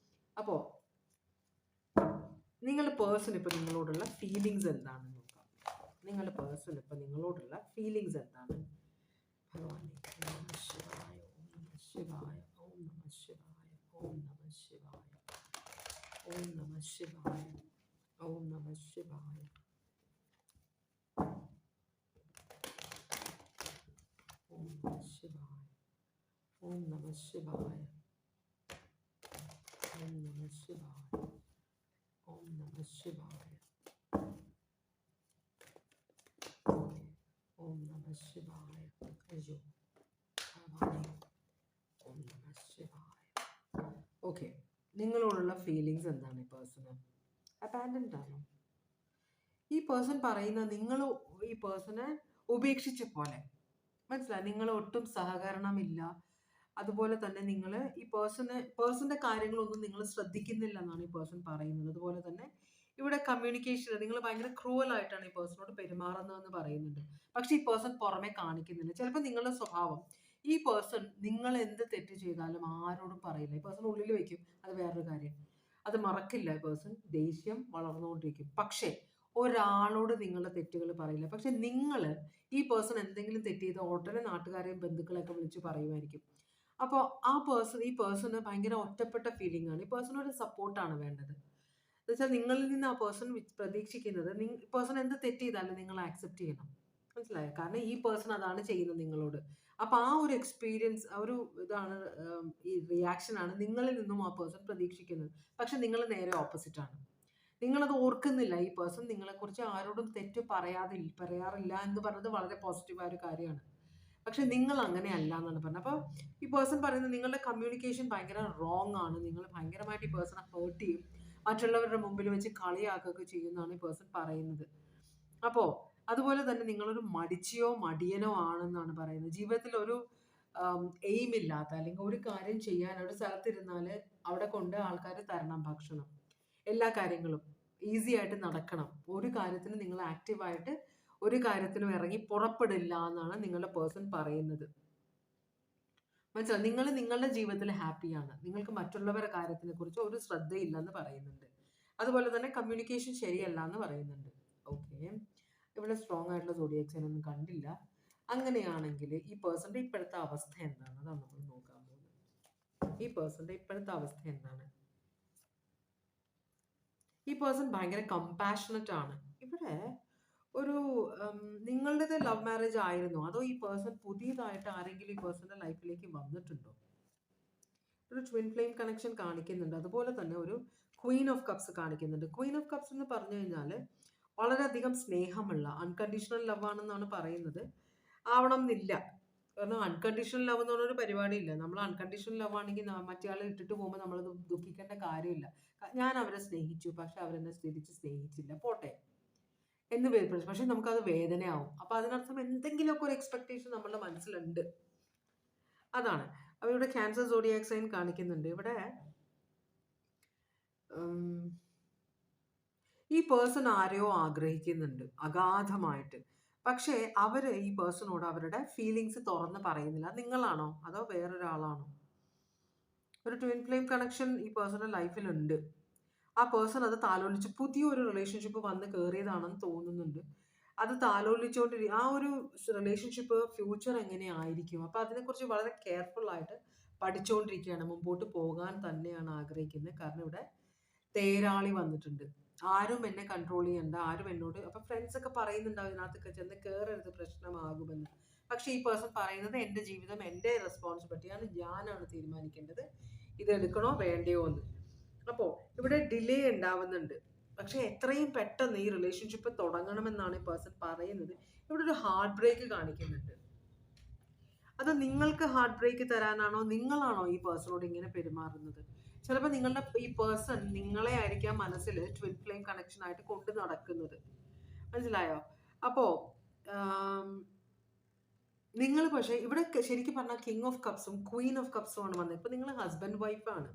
[SPEAKER 1] അപ്പോൾ നിങ്ങളുടെ പേഴ്സൺ ഇപ്പോൾ നിങ്ങളോടുള്ള ഫീലിങ്സ് എന്താണെന്ന് നോക്കാം. നിങ്ങളുടെ പേഴ്സൺ ഇപ്പോൾ നിങ്ങളോടുള്ള ഫീലിങ്സ് എന്താണ്? ഭഗവാനെ, ഓം നമഃ ശിവായ, ഓം നമഃ ശിവായ, ഓം നമഃ ശിവായ, ഓം നമഃ ശിവായ, ഓം നമഃ ശിവായ, ഓം നമഃ ശിവായ. ഓം നമഃ ശിവായ, ഓം നമഃ ശിവായ, ഓം നമഃ ശിവായ, ഓം നമഃ ശിവായ, ഓം നമഃ ശിവായ. അയ്യോ ഭഗവാനെ, ഓം നമഃ ശിവായ. ഓക്കെ, നിങ്ങളോടുള്ള ഫീലിങ്സ് എന്താണ് ഈ പേഴ്സണ്? അബാൻഡൻഡ് ആണോ? ഈ പേഴ്സൺ പറയുന്ന നിങ്ങൾ ഈ പേഴ്സണെ ഉപേക്ഷിച്ച പോലെ മനസ്സിലായി. നിങ്ങൾ ഒട്ടും സഹകരണമില്ല. അതുപോലെ തന്നെ നിങ്ങൾ ഈ പേഴ്സന്റെ കാര്യങ്ങളൊന്നും നിങ്ങൾ ശ്രദ്ധിക്കുന്നില്ല എന്നാണ് ഈ പേഴ്സൺ പറയുന്നത്. അതുപോലെ തന്നെ ഇവിടെ കമ്മ്യൂണിക്കേഷൻ നിങ്ങൾ ഭയങ്കര ക്രൂവൽ ആയിട്ടാണ് ഈ പേഴ്സണോട് പെരുമാറുന്നതെന്ന് പറയുന്നുണ്ട്. പക്ഷെ ഈ പേഴ്സൺ പുറമെ കാണിക്കുന്നില്ല. ചിലപ്പോൾ നിങ്ങളുടെ സ്വഭാവം, ഈ പേഴ്സൺ നിങ്ങൾ എന്ത് തെറ്റ് ചെയ്താലും ആരോടും പറയില്ല. ഈ പേഴ്സൺ ഉള്ളിൽ വെക്കും, അത് വേറൊരു കാര്യം. അത് മറക്കില്ല. ഈ പേഴ്സൺ ദേഷ്യം വളർന്നുകൊണ്ടിരിക്കും. പക്ഷേ ഒരാളോട് നിങ്ങളുടെ തെറ്റുകൾ പറയില്ല. പക്ഷെ നിങ്ങൾ ഈ പേഴ്സൺ എന്തെങ്കിലും തെറ്റ് ചെയ്ത ഉടനെ നാട്ടുകാരെയും ബന്ധുക്കളെയൊക്കെ വിളിച്ച് പറയുമായിരിക്കും. അപ്പോൾ ഈ പേഴ്സണ് ഭയങ്കര ഒറ്റപ്പെട്ട ഫീലിംഗ് ആണ്. ഈ പേഴ്സൺ ഒരു സപ്പോർട്ടാണ് വേണ്ടത്. എന്നുവെച്ചാൽ നിങ്ങളിൽ നിന്ന് ആ പേഴ്സൺ പ്രതീക്ഷിക്കുന്നത് പേഴ്സൺ എന്ത് തെറ്റ് ചെയ്താലും നിങ്ങൾ ആക്സെപ്റ്റ് ചെയ്യണം. മനസ്സിലായോ? കാരണം ഈ പേഴ്സൺ അതാണ് ചെയ്യുന്നത് നിങ്ങളോട്. അപ്പൊ ആ ഒരു എക്സ്പീരിയൻസ്, ആ ഒരു ഇതാണ്, ഈ റിയാക്ഷൻ ആണ് നിങ്ങളിൽ നിന്നും ആ പേഴ്സൺ പ്രതീക്ഷിക്കുന്നത്. പക്ഷെ നിങ്ങൾ നേരെ ഓപ്പോസിറ്റ് ആണ്. നിങ്ങളത് ഓർക്കുന്നില്ല. ഈ പേഴ്സൺ നിങ്ങളെക്കുറിച്ച് ആരോടും തെറ്റ് പറയാറില്ല എന്ന് പറഞ്ഞത് വളരെ പോസിറ്റീവായ ഒരു കാര്യമാണ്. പക്ഷെ നിങ്ങൾ അങ്ങനെയല്ല എന്നാണ് പറഞ്ഞത്. അപ്പോൾ ഈ പേഴ്സൺ പറയുന്നത് നിങ്ങളുടെ കമ്മ്യൂണിക്കേഷൻ ഭയങ്കര റോങ് ആണ്. നിങ്ങൾ ഭയങ്കരമായിട്ട് ഈ പേഴ്സണെ ഹേർട്ട് ചെയ്യും, മറ്റുള്ളവരുടെ മുമ്പിൽ വെച്ച് കളിയാക്കുകയൊക്കെ ചെയ്യുന്നതാണ് ഈ പേഴ്സൺ പറയുന്നത്. അപ്പോൾ അതുപോലെ തന്നെ നിങ്ങളൊരു മടിയനോ ആണെന്നാണ് പറയുന്നത്. ജീവിതത്തിൽ ഒരു എയിം ഇല്ലാത്ത, അല്ലെങ്കിൽ ഒരു കാര്യം ചെയ്യാൻ ഒരു സ്ഥലത്തിരുന്നാൽ അവിടെ കൊണ്ട് ആൾക്കാർ തരണം ഭക്ഷണം, എല്ലാ കാര്യങ്ങളും ഈസി ആയിട്ട് നടക്കണം. ഒരു കാര്യത്തിന് നിങ്ങൾ ആക്റ്റീവായിട്ട് ഒരു കാര്യത്തിനും ഇറങ്ങി പുറപ്പെടില്ല എന്നാണ് നിങ്ങളുടെ പേഴ്സൺ പറയുന്നത്. മനസ്സിലായി? നിങ്ങൾ നിങ്ങളുടെ ജീവിതത്തിൽ ഹാപ്പിയാണ്. നിങ്ങൾക്ക് മറ്റുള്ളവരുടെ കാര്യത്തിനെ കുറിച്ച് ഒരു ശ്രദ്ധയില്ലെന്ന് പറയുന്നുണ്ട്. അതുപോലെ തന്നെ കമ്മ്യൂണിക്കേഷൻ ശരിയല്ല എന്ന് പറയുന്നുണ്ട്. ഓക്കെ, ഇവിടെ സ്ട്രോങ് ആയിട്ടുള്ള സോഡിയാക് സൈൻ ഒന്നും കണ്ടില്ല. അങ്ങനെയാണെങ്കിൽ ഈ പേഴ്സന്റെ ഇപ്പോഴത്തെ അവസ്ഥ എന്താണ്? അതാണ് നമ്മൾ നോക്കാൻ പോകുന്നത്. ഈ പേഴ്സന്റെ ഇപ്പോഴത്തെ അവസ്ഥ എന്താണ്? ഈ പേഴ്സൺ ഭയങ്കര കമ്പാഷനറ്റ് ആണ്. ഇവിടെ ഒരു നിങ്ങളുടേത് ലവ് മാരേജ് ആയിരുന്നോ, അതോ ഈ പേഴ്സൺ പുതിയതായിട്ട് ആരെങ്കിലും ഈ പേഴ്സന്റെ ലൈഫിലേക്ക് വന്നിട്ടുണ്ടോ? ഒരു ട്വിൻ ഫ്ലെയിം കണക്ഷൻ കാണിക്കുന്നുണ്ട്. അതുപോലെ തന്നെ ഒരു ക്വീൻ ഓഫ് കപ്സ് കാണിക്കുന്നുണ്ട്. ക്വീൻ ഓഫ് കപ്സ് എന്ന് പറഞ്ഞു കഴിഞ്ഞാൽ വളരെയധികം സ്നേഹമുള്ള അൺകണ്ടീഷണൽ ലവ് ആണെന്നാണ് പറയുന്നത്. ആവണം എന്നില്ല. കാരണം അൺകണ്ടീഷണൽ ലവ് എന്ന് പറഞ്ഞൊരു പരിപാടിയില്ല. നമ്മൾ അൺകണ്ടീഷണൽ ലവ് ആണെങ്കിൽ മറ്റേ ആളെ ഇട്ടിട്ട് പോകുമ്പോൾ നമ്മൾ ദുഃഖിക്കേണ്ട കാര്യമില്ല. ഞാൻ അവരെ സ്നേഹിച്ചു, പക്ഷെ അവരെന്നെ തിരിച്ച് സ്നേഹിച്ചില്ല, പോട്ടെ എന്ന് വരും. പക്ഷെ നമുക്കത് വേദനയാവും. അപ്പൊ അതിനർത്ഥം എന്തെങ്കിലുമൊക്കെ ഒരു എക്സ്പെക്ടേഷൻ നമ്മളുടെ മനസ്സിലുണ്ട്. അതാണ്. അപ്പൊ ഇവിടെ ക്യാൻസർ സോഡിയാക് സൈൻ കാണിക്കുന്നുണ്ട്. ഇവിടെ ഈ പേഴ്സൺ ആരെയോ ആഗ്രഹിക്കുന്നുണ്ട് അഗാധമായിട്ട്. പക്ഷേ അവര് ഈ പേഴ്സണോട് അവരുടെ ഫീലിങ്സ് തുറന്ന് പറയുന്നില്ല. നിങ്ങളാണോ അതോ വേറൊരാളാണോ? ഒരു ട്വിൻ ഫ്ലെയിം കണക്ഷൻ ഈ പേഴ്സണൽ ലൈഫിലുണ്ട്. ആ പേഴ്സൺ അത് താലോലിച്ച് പുതിയൊരു റിലേഷൻഷിപ്പ് വന്ന് കയറിയതാണെന്ന് തോന്നുന്നുണ്ട്. അത് ആ ഒരു റിലേഷൻഷിപ്പ് ഫ്യൂച്ചർ എങ്ങനെയായിരിക്കും, അപ്പൊ അതിനെക്കുറിച്ച് വളരെ കെയർഫുൾ ആയിട്ട് പഠിച്ചുകൊണ്ടിരിക്കുകയാണ്. മുമ്പോട്ട് പോകാൻ തന്നെയാണ് ആഗ്രഹിക്കുന്നത്. കാരണം ഇവിടെ തേരാളി വന്നിട്ടുണ്ട്. ആരും എന്നെ കൺട്രോൾ ചെയ്യണ്ട, ആരും എന്നോട്, അപ്പൊ ഫ്രണ്ട്സ് ഒക്കെ പറയുന്നുണ്ടാവും ഇതിനകത്തൊക്കെ ചെന്ന് കയറരുത്, പ്രശ്നമാകുമെന്ന്. പക്ഷെ ഈ പേഴ്സൺ പറയുന്നത് എൻ്റെ ജീവിതം എൻ്റെ റെസ്പോൺസിബിലിറ്റിയാണ്, ഞാനാണ് തീരുമാനിക്കേണ്ടത് ഇത് എടുക്കണോ വേണ്ടയോ എന്ന്. അപ്പോൾ ഇവിടെ ഡിലേ ഉണ്ടാവുന്നുണ്ട്. പക്ഷെ എത്രയും പെട്ടെന്ന് ഈ റിലേഷൻഷിപ്പ് തുടങ്ങണമെന്നാണ് ഈ പേഴ്സൺ പറയുന്നത്. ഇവിടെ ഒരു ഹാർട്ട് ബ്രേക്ക് കാണിക്കുന്നുണ്ട്. അത് നിങ്ങൾക്ക് ഹാർട്ട് ബ്രേക്ക് തരാനാണോ, നിങ്ങളാണോ ഈ പേഴ്സണോട് ഇങ്ങനെ പെരുമാറുന്നത്? ചിലപ്പോൾ നിങ്ങളുടെ ഈ പേഴ്സൺ നിങ്ങളെ ആയിരിക്കാം മനസ്സിൽ ട്വിൻ ഫ്ലെയിം കണക്ഷൻ ആയിട്ട് കൊണ്ട് നടക്കുന്നത്. മനസ്സിലായോ? അപ്പോൾ നിങ്ങൾ പക്ഷേ ഇവിടെ ശരിക്കും പറഞ്ഞാൽ കിങ് ഓഫ് കപ്സും ക്വീൻ ഓഫ് കപ്സും ആണ് വന്നത്. ഇപ്പൊ നിങ്ങൾ ഹസ്ബൻഡ് വൈഫാണ്,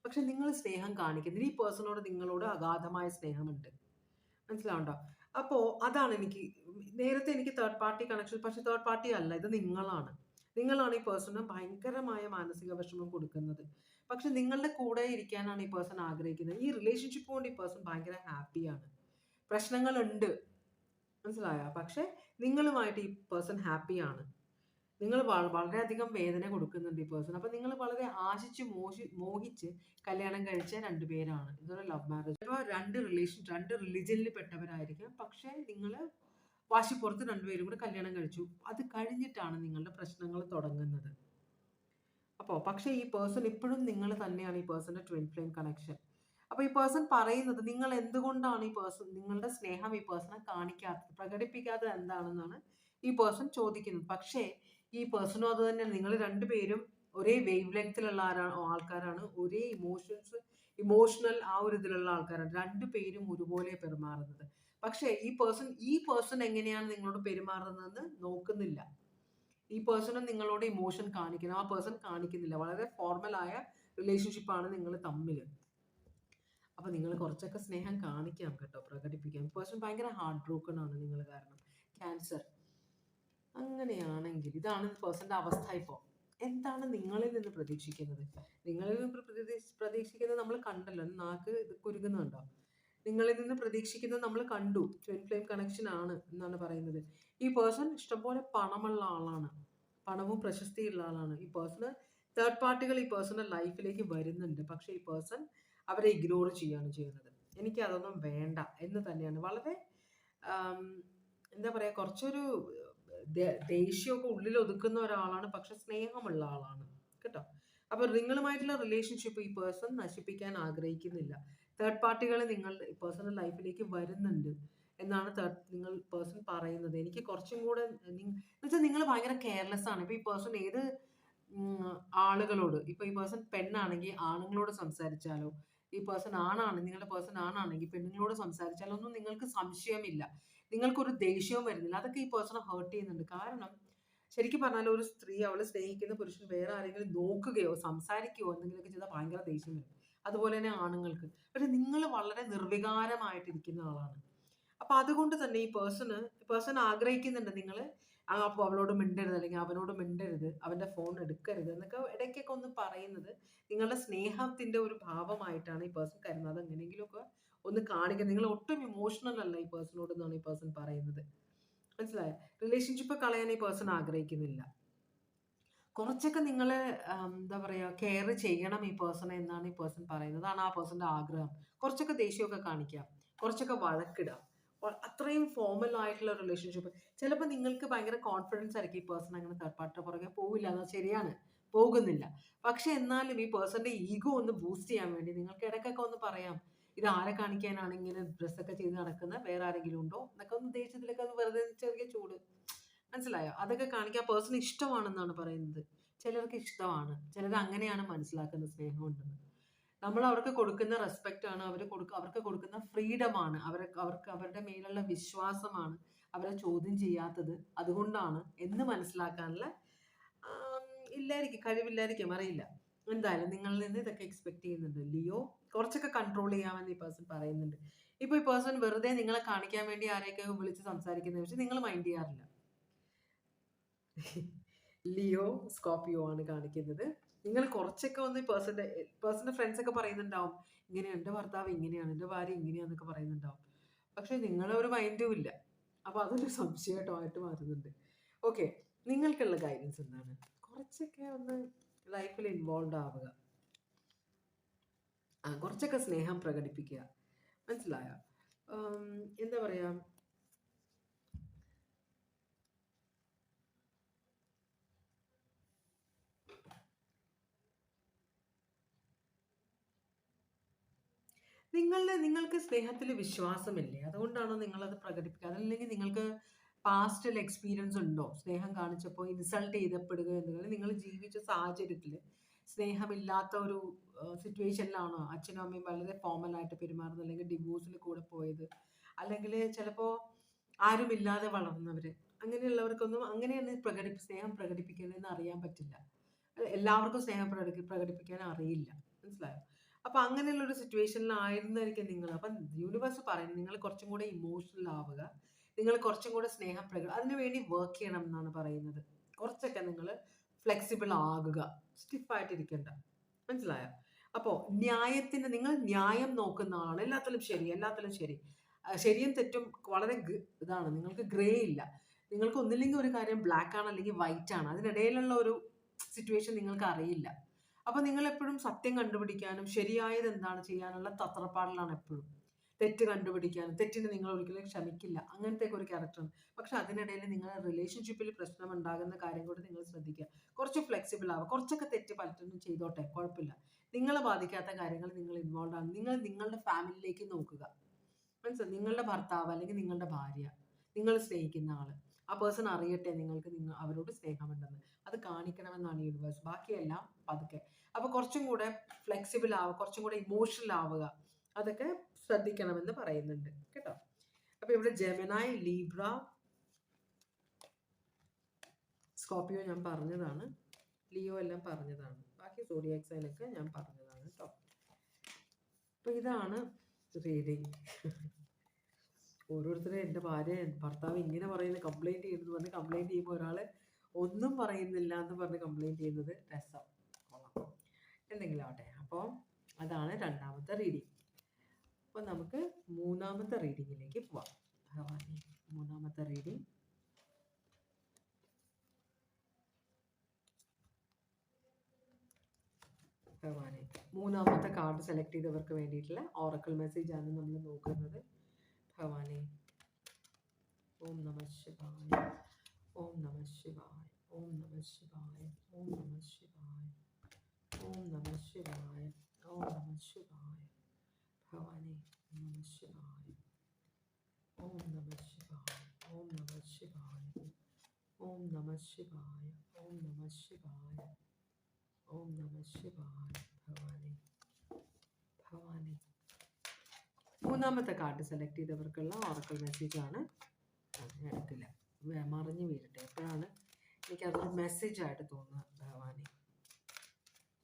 [SPEAKER 1] പക്ഷെ നിങ്ങൾ സ്നേഹം കാണിക്കുന്നത് ഈ പേഴ്സണോട് നിങ്ങളോട് അഗാധമായ സ്നേഹമുണ്ട്. മനസ്സിലാവുണ്ടോ? അപ്പോൾ അതാണ് എനിക്ക് നേരത്തെ എനിക്ക് തേർഡ് പാർട്ടി കണക്ഷൻ, പക്ഷെ തേർഡ് പാർട്ടി അല്ല, ഇത് നിങ്ങളാണ് ഈ പേഴ്സണിന് ഭയങ്കരമായ മാനസിക വിഷമം കൊടുക്കുന്നത്. പക്ഷെ നിങ്ങളുടെ കൂടെ ഇരിക്കാനാണ് ഈ പേഴ്സൺ ആഗ്രഹിക്കുന്നത്. ഈ റിലേഷൻഷിപ്പ് കൊണ്ട് ഈ പേഴ്സൺ ഭയങ്കര ഹാപ്പിയാണ്. പ്രശ്നങ്ങളുണ്ട്, മനസ്സിലായോ? പക്ഷെ നിങ്ങളുമായിട്ട് ഈ പേഴ്സൺ ഹാപ്പിയാണ്. നിങ്ങൾ വളരെയധികം വേദന കൊടുക്കുന്നുണ്ട് ഈ പേഴ്സൺ. അപ്പൊ നിങ്ങൾ വളരെ ആശിച്ച് മോഹിച്ച് കല്യാണം കഴിച്ച രണ്ടുപേരാണ്. ഇതൊരു ലവ് മാരേജ്. അപ്പോൾ രണ്ട് റിലിജനിൽ പെട്ടവരായിരിക്കും. പക്ഷെ നിങ്ങൾ വാശിപ്പുറത്ത് രണ്ടുപേരും കൂടെ കല്യാണം കഴിച്ചു. അത് കഴിഞ്ഞിട്ടാണ് നിങ്ങളുടെ പ്രശ്നങ്ങൾ തുടങ്ങുന്നത്. അപ്പോൾ പക്ഷേ ഈ പേഴ്സൺ ഇപ്പോഴും നിങ്ങൾ തന്നെയാണ്, ഈ പേഴ്സന്റെ ട്വിൻ ഫ്ലെയിം കണക്ഷൻ. അപ്പോൾ ഈ പേഴ്സൺ പറയുന്നത് നിങ്ങൾ എന്തുകൊണ്ടാണ് ഈ പേഴ്സൺ നിങ്ങളുടെ സ്നേഹം ഈ പേഴ്സണെ പ്രകടിപ്പിക്കാത്തത് എന്താണെന്നാണ് ഈ പേഴ്സൺ ചോദിക്കുന്നത്. പക്ഷേ ഈ പേഴ്സണും അത് തന്നെ, നിങ്ങൾ രണ്ടുപേരും ഒരേ വേവ് ലെങ്ത്തിലുള്ള ആൾക്കാരാണ്, ഒരേ ഇമോഷണൽ ആ ഒരു ഇതിലുള്ള ആൾക്കാരാണ്. രണ്ടുപേരും ഒരുപോലെ പെരുമാറുന്നത്. പക്ഷേ ഈ പേഴ്സൺ എങ്ങനെയാണ് നിങ്ങളോട് പെരുമാറുന്നതെന്ന് നോക്കുന്നില്ല. ഈ പേഴ്സണും നിങ്ങളോട് ഇമോഷൻ കാണിക്കണം, ആ പേഴ്സൺ കാണിക്കുന്നില്ല. വളരെ ഫോർമലായ റിലേഷൻഷിപ്പാണ് നിങ്ങൾ തമ്മിൽ. അപ്പൊ നിങ്ങൾ കുറച്ചൊക്കെ സ്നേഹം കാണിക്കാം കേട്ടോ, പ്രകടിപ്പിക്കാം. പേഴ്സൺ ഭയങ്കര ഹാർട്ട് ബ്രോക്കൺ ആണ് നിങ്ങൾ കാരണം. ക്യാൻസർ. അങ്ങനെയാണെങ്കിൽ ഇതാണ് പേഴ്സന്റെ അവസ്ഥ. ഇപ്പോൾ എന്താണ് നിങ്ങളിൽ നിന്ന് പ്രതീക്ഷിക്കുന്നത്? നിങ്ങളിൽ നിന്ന് പ്രതീക്ഷിക്കുന്നത് നമ്മൾ കണ്ടല്ലോ, നാക്ക് ഇത് കുരുങ്ങുന്നുണ്ടോ? നിങ്ങളിൽ നിന്ന് പ്രതീക്ഷിക്കുന്നത് നമ്മൾ കണ്ടു. ട്വിൻ ഫ്ലെയിം കണക്ഷൻ ആണ് എന്നാണ് പറയുന്നത്. ഈ പേഴ്സൺ ഇഷ്ടംപോലെ പണമുള്ള ആളാണ്, പണവും പ്രശസ്തിയുള്ള ആളാണ്. ഈ പേഴ്സണ് തേർഡ് പാർട്ടികൾ ഈ പേഴ്സണൽ ലൈഫിലേക്ക് വരുന്നുണ്ട്. പക്ഷെ ഈ പേഴ്സൺ അവരെ ഇഗ്നോർ ചെയ്യാണ് ചെയ്യുന്നത്. എനിക്ക് അതൊന്നും വേണ്ട എന്ന് തന്നെയാണ്. വളരെ എന്താ പറയാ, കുറച്ചൊരു ദേഷ്യമൊക്കെ ഉള്ളിൽ ഒതുക്കുന്ന ഒരാളാണ്, പക്ഷെ സ്നേഹമുള്ള ആളാണ് കേട്ടോ. അപ്പൊ നിങ്ങളുമായിട്ടുള്ള റിലേഷൻഷിപ്പ് ഈ പേഴ്സൺ നശിപ്പിക്കാൻ ആഗ്രഹിക്കുന്നില്ല. തേർഡ് പാർട്ടികൾ നിങ്ങളുടെ പേഴ്സണൽ ലൈഫിലേക്ക് വരുന്നുണ്ട് എന്നാണ് പേഴ്സൺ പറയുന്നത്. എനിക്ക് കുറച്ചും കൂടെ എന്നുവെച്ചാൽ നിങ്ങൾ ഭയങ്കര കെയർലെസ് ആണ്. ഇപ്പൊ ഈ പേഴ്സൺ ഏത് ആളുകളോട്, ഇപ്പൊ ഈ പേഴ്സൺ പെണ്ണാണെങ്കിൽ ആണുങ്ങളോട് സംസാരിച്ചാലോ, ഈ പേഴ്സൺ നിങ്ങളുടെ പേഴ്സൺ ആണാണെങ്കിൽ പെണ്ണുങ്ങളോട് സംസാരിച്ചാലോ ഒന്നും നിങ്ങൾക്ക് സംശയമില്ല, നിങ്ങൾക്കൊരു ദേഷ്യവും വരുന്നില്ല. അതൊക്കെ ഈ പേഴ്സണെ ഹേർട്ട് ചെയ്യുന്നുണ്ട്. കാരണം ശരിക്കും പറഞ്ഞാൽ ഒരു സ്ത്രീ അവളെ സ്നേഹിക്കുന്ന പുരുഷൻ വേറെ ആരെങ്കിലും നോക്കുകയോ സംസാരിക്കുകയോ എന്തെങ്കിലുമൊക്കെ ചെയ്താൽ ഭയങ്കര ദേഷ്യം വരും. അതുപോലെ തന്നെ ആണുങ്ങൾക്ക്. പക്ഷെ നിങ്ങൾ വളരെ നിർവികാരമായിട്ടിരിക്കുന്ന ആളാണ്. അപ്പൊ അതുകൊണ്ട് തന്നെ ഈ പേഴ്സൺ ആഗ്രഹിക്കുന്നുണ്ട് നിങ്ങൾ അപ്പോൾ അവളോട് മിണ്ടരുത്, അല്ലെങ്കിൽ അവനോട് മിണ്ടരുത്, അവന്റെ ഫോൺ എടുക്കരുത് എന്നൊക്കെ ഇടയ്ക്കൊക്കെ ഒന്ന് പറയുന്നത് നിങ്ങളുടെ സ്നേഹത്തിന്റെ ഒരു ഭാവമായിട്ടാണ് ഈ പേഴ്സൺ കരുതുന്നത്. എങ്ങനെയെങ്കിലുമൊക്കെ ഒന്ന് കാണിക്കുക. നിങ്ങൾ ഒട്ടും ഇമോഷണൽ അല്ല ഈ പേഴ്സണോട് എന്നാണ് ഈ പേഴ്സൺ പറയുന്നത്. മനസ്സിലായോ? റിലേഷൻഷിപ്പ് കളയാൻ ഈ പേഴ്സൺ ആഗ്രഹിക്കുന്നില്ല. കുറച്ചൊക്കെ നിങ്ങൾ എന്താ പറയുക, കെയർ ചെയ്യണം ഈ പേഴ്സണെ എന്നാണ് ഈ പേഴ്സൺ പറയുന്നത്. അതാണ് ആ പേഴ്സന്റെ ആഗ്രഹം. കുറച്ചൊക്കെ ദേഷ്യമൊക്കെ കാണിക്കാം, കുറച്ചൊക്കെ വഴക്കിടാം. അത്രയും ഫോർമൽ ആയിട്ടുള്ള റിലേഷൻഷിപ്പ്. ചിലപ്പോൾ നിങ്ങൾക്ക് ഭയങ്കര കോൺഫിഡൻസ് ആയിരിക്കും ഈ പേഴ്സൺ അങ്ങനെ തേർഡ് പാർട്ടിയുടെ പുറകെ പോവില്ല, എന്നാൽ ശരിയാണ്, പോകുന്നില്ല. പക്ഷെ എന്നാലും ഈ പേഴ്സന്റെ ഈഗോ ഒന്ന് ബൂസ്റ്റ് ചെയ്യാൻ വേണ്ടി നിങ്ങൾക്ക് ഇടയ്ക്കൊക്കെ ഒന്ന് പറയാം, ഇത് ആരെ കാണിക്കാനാണ് ഇങ്ങനെ ഡ്രസ്സൊക്കെ ചെയ്ത് നടക്കുന്ന, വേറെ ആരെങ്കിലും ഉണ്ടോ എന്നൊക്കെ ഒന്ന് ദേഷ്യത്തിലൊക്കെ ഒന്ന് വെറുതെ ചെറിയ ചൂട്, മനസ്സിലായോ? അതൊക്കെ കാണിക്കാൻ പേഴ്സൺ ഇഷ്ടമാണെന്നാണ് പറയുന്നത്. ചിലർക്ക് ഇഷ്ടമാണ്, ചിലർ അങ്ങനെയാണ് മനസ്സിലാക്കുന്നത് സ്നേഹം ഉണ്ടെന്ന്. നമ്മൾ അവർക്ക് കൊടുക്കുന്ന റെസ്പെക്റ്റ് ആണ്, അവർക്ക് കൊടുക്കുന്ന ഫ്രീഡമാണ്, അവർക്ക് അവരുടെ മേലുള്ള വിശ്വാസമാണ് അവരെ ചോദ്യം ചെയ്യാത്തത്. അതുകൊണ്ടാണ് എന്ന് മനസ്സിലാക്കാനുള്ള കഴിവില്ലായിരിക്കും, അറിയില്ല. എന്തായാലും നിങ്ങളിൽ നിന്ന് ഇതൊക്കെ എക്സ്പെക്ട് ചെയ്യുന്നുണ്ട് ലിയോ. കുറച്ചൊക്കെ കൺട്രോൾ ചെയ്യാമെന്ന് ഈ പേഴ്സൺ പറയുന്നുണ്ട്. ഇപ്പൊ ഈ പേഴ്സൺ വെറുതെ നിങ്ങളെ കാണിക്കാൻ വേണ്ടി ആരെയൊക്കെ വിളിച്ച് സംസാരിക്കുന്നത് വെച്ച് നിങ്ങൾ മൈൻഡ് ചെയ്യാറില്ല. ലിയോ സ്കോർപിയോ ആണ് കാണിക്കുന്നത്. നിങ്ങൾ കുറച്ചൊക്കെ ഒന്ന് പേഴ്സന്റെ ഫ്രണ്ട്സ് ഒക്കെ പറയുന്നുണ്ടാവും, ഇങ്ങനെ എൻ്റെ ഭർത്താവ് ഇങ്ങനെയാണ്, എൻ്റെ ഭാര്യ ഇങ്ങനെയാന്നൊക്കെ പറയുന്നുണ്ടാവും. പക്ഷെ നിങ്ങളൊരു മൈൻഡും ഇല്ല. അപ്പൊ അതൊരു സംശയമായിട്ട് മാറുന്നുണ്ട്. ഓക്കെ, നിങ്ങൾക്കുള്ള ഗൈഡൻസ് എന്താണ്? കുറച്ചൊക്കെ ഒന്ന് ലൈഫിൽ ഇൻവോൾവ് ആവുക, കുറച്ചൊക്കെ സ്നേഹം പ്രകടിപ്പിക്കുക. മനസ്സിലായോ? എന്താ പറയാ, നിങ്ങൾക്ക് സ്നേഹത്തിൽ വിശ്വാസമില്ലേ? അതുകൊണ്ടാണോ നിങ്ങളത് പ്രകടിപ്പിക്കുക? അതല്ലെങ്കിൽ നിങ്ങൾക്ക് പാസ്റ്റിൽ എക്സ്പീരിയൻസ് ഉണ്ടോ? സ്നേഹം കാണിച്ചപ്പോൾ ഇൻസൾട്ട് ചെയ്തപ്പെടുക എന്നുള്ളത് നിങ്ങൾ ജീവിച്ച സാഹചര്യത്തിൽ സ്നേഹമില്ലാത്ത ഒരു സിറ്റുവേഷനിലാണോ അച്ഛനും അമ്മയും വളരെ ഫോമലായിട്ട് പെരുമാറുന്നത്, അല്ലെങ്കിൽ ഡിവോഴ്സിൽ കൂടെ പോയത്, അല്ലെങ്കിൽ ചിലപ്പോൾ ആരുമില്ലാതെ വളർന്നവർ, അങ്ങനെയുള്ളവർക്കൊന്നും അങ്ങനെയാണ് സ്നേഹം പ്രകടിപ്പിക്കുന്നതെന്ന് അറിയാൻ പറ്റില്ല. എല്ലാവർക്കും സ്നേഹം പ്രകടിപ്പിക്കാൻ അറിയില്ല. മനസ്സിലായോ? അപ്പൊ അങ്ങനെയുള്ള ഒരു സിറ്റുവേഷനിലായിരുന്നായിരിക്കും നിങ്ങൾ. അപ്പം യൂണിവേഴ്സ് പറയുന്നത് നിങ്ങൾ കുറച്ചും കൂടെ ഇമോഷണൽ ആവുക, നിങ്ങൾ കുറച്ചും കൂടെ സ്നേഹം അതിനുവേണ്ടി വർക്ക് ചെയ്യണം എന്നാണ് പറയുന്നത്. കുറച്ചൊക്കെ നിങ്ങൾ ഫ്ലെക്സിബിൾ ആകുക, സ്റ്റിഫായിട്ടിരിക്കണ്ട. മനസ്സിലായോ? അപ്പോൾ നിങ്ങൾ ന്യായം നോക്കുന്ന ആളാണ്. എല്ലാത്തിലും ശരി. ശരിയും തെറ്റും വളരെ ഇതാണ്. നിങ്ങൾക്ക് ഗ്രേ ഇല്ല. നിങ്ങൾക്ക് ഒന്നില്ലെങ്കിൽ ഒരു കാര്യം ബ്ലാക്ക് ആണ് അല്ലെങ്കിൽ വൈറ്റ് ആണ്. അതിനിടയിലുള്ള ഒരു സിറ്റുവേഷൻ നിങ്ങൾക്ക് അറിയില്ല. അപ്പൊ നിങ്ങൾ എപ്പോഴും സത്യം കണ്ടുപിടിക്കാനും ശരിയായത് എന്താണ് ചെയ്യാനുള്ള തത്രപ്പാടിലാണ് എപ്പോഴും. തെറ്റ് കണ്ടുപിടിക്കാനും, തെറ്റിന് നിങ്ങൾ ഒരിക്കലും ക്ഷമിക്കില്ല, അങ്ങനത്തെ ഒരു ക്യാരക്ടറാണ്. പക്ഷെ അതിനിടയിൽ നിങ്ങളുടെ റിലേഷൻഷിപ്പിൽ പ്രശ്നം ഉണ്ടാകുന്ന കാര്യം കൂടി നിങ്ങൾ ശ്രദ്ധിക്കുക. കുറച്ച് ഫ്ലെക്സിബിൾ ആവുക. കുറച്ചൊക്കെ തെറ്റ് പലരും ചെയ്തോട്ടെ, കുഴപ്പമില്ല. നിങ്ങളെ ബാധിക്കാത്ത കാര്യങ്ങൾ നിങ്ങൾ ഇൻവോൾവ് ആണ്. നിങ്ങൾ നിങ്ങളുടെ ഫാമിലിയിലേക്ക് നോക്കുക. മനസ്സിലായി? നിങ്ങളുടെ ഭർത്താവ് അല്ലെങ്കിൽ നിങ്ങളുടെ ഭാര്യ, നിങ്ങൾ സ്നേഹിക്കുന്ന ആള്, ആ പേഴ്സൺ അറിയട്ടെ നിങ്ങൾക്ക് അവരോട് സ്നേഹമുണ്ടെന്ന്. അത് കാണിക്കണമെന്നാണ് യൂണിവേഴ്സ്. ബാക്കിയെല്ലാം പതുക്കെ. അപ്പൊ കുറച്ചും കൂടെ ഫ്ലെക്സിബിൾ ആവുക, കുറച്ചും കൂടെ ഇമോഷണൽ ആവുക, അതൊക്കെ ശ്രദ്ധിക്കണമെന്ന് പറയുന്നുണ്ട് കേട്ടോ. അപ്പൊ ഇവിടെ ജെമിനായി, ലീബ്ര, സ്കോർപ്പിയോ ഞാൻ പറഞ്ഞതാണ്, ലിയോ എല്ലാം പറഞ്ഞതാണ്, ബാക്കി സോഡിയാക് സൈനൊക്കെ ഞാൻ പറഞ്ഞതാണ് കേട്ടോ. അപ്പൊ ഇതാണ് റീഡിങ്. ഓരോരുത്തരും എൻ്റെ ഭർത്താവ് ഇങ്ങനെ പറയുന്നത് കംപ്ലൈൻറ്റ് ചെയ്യുന്നത് പറഞ്ഞ് കംപ്ലൈൻറ്റ് ചെയ്യുമ്പോൾ ഒരാൾ ഒന്നും പറയുന്നില്ല എന്ന് പറഞ്ഞ് കംപ്ലൈൻറ്റ് ചെയ്യുന്നത് രസം, കൊള്ളാം, എന്തെങ്കിലും ആവട്ടെ. അപ്പോൾ അതാണ് രണ്ടാമത്തെ റീഡിങ്. അപ്പോൾ നമുക്ക് മൂന്നാമത്തെ റീഡിങ്ങിലേക്ക് പോവാം. ഭഗവാനെ, മൂന്നാമത്തെ റീഡിങ്. ഭഗവാനെ, മൂന്നാമത്തെ കാർഡ് സെലക്ട് ചെയ്തവർക്ക് വേണ്ടിയിട്ടുള്ള ഓറക്കിൾ മെസ്സേജ് ആണ് നമ്മൾ നോക്കുന്നത്. ഭഗവാനെ, ഓം നമ ശിവായ, ഓം നമ ശിവായ, ഓം നമ ശിവായ, ഓം നമ ശിവായ, ഓം നമ ശിവായ, ഓം നമ ശിവായ. ഭഗവാനെ, നമ ശിവായ, ഓം നമ ശിവായ, ഓം നമ ശിവായ, ഓം നമ ശിവായ, ഓം നമ ശിവായ, ഓം നമ ശിവായ. ഭഗവാനെ, ഭഗവാനെ, മൂന്നാമത്തെ കാർഡ് സെലക്ട് ചെയ്തവർക്കുള്ള ഓറക്കിൾ മെസ്സേജ് ആണ്. എടുക്കില്ല, മറിഞ്ഞു വീഴട്ടെ. എപ്പോഴാണ് എനിക്കതൊരു മെസ്സേജായിട്ട് തോന്നുക. ഭഗവാനെ,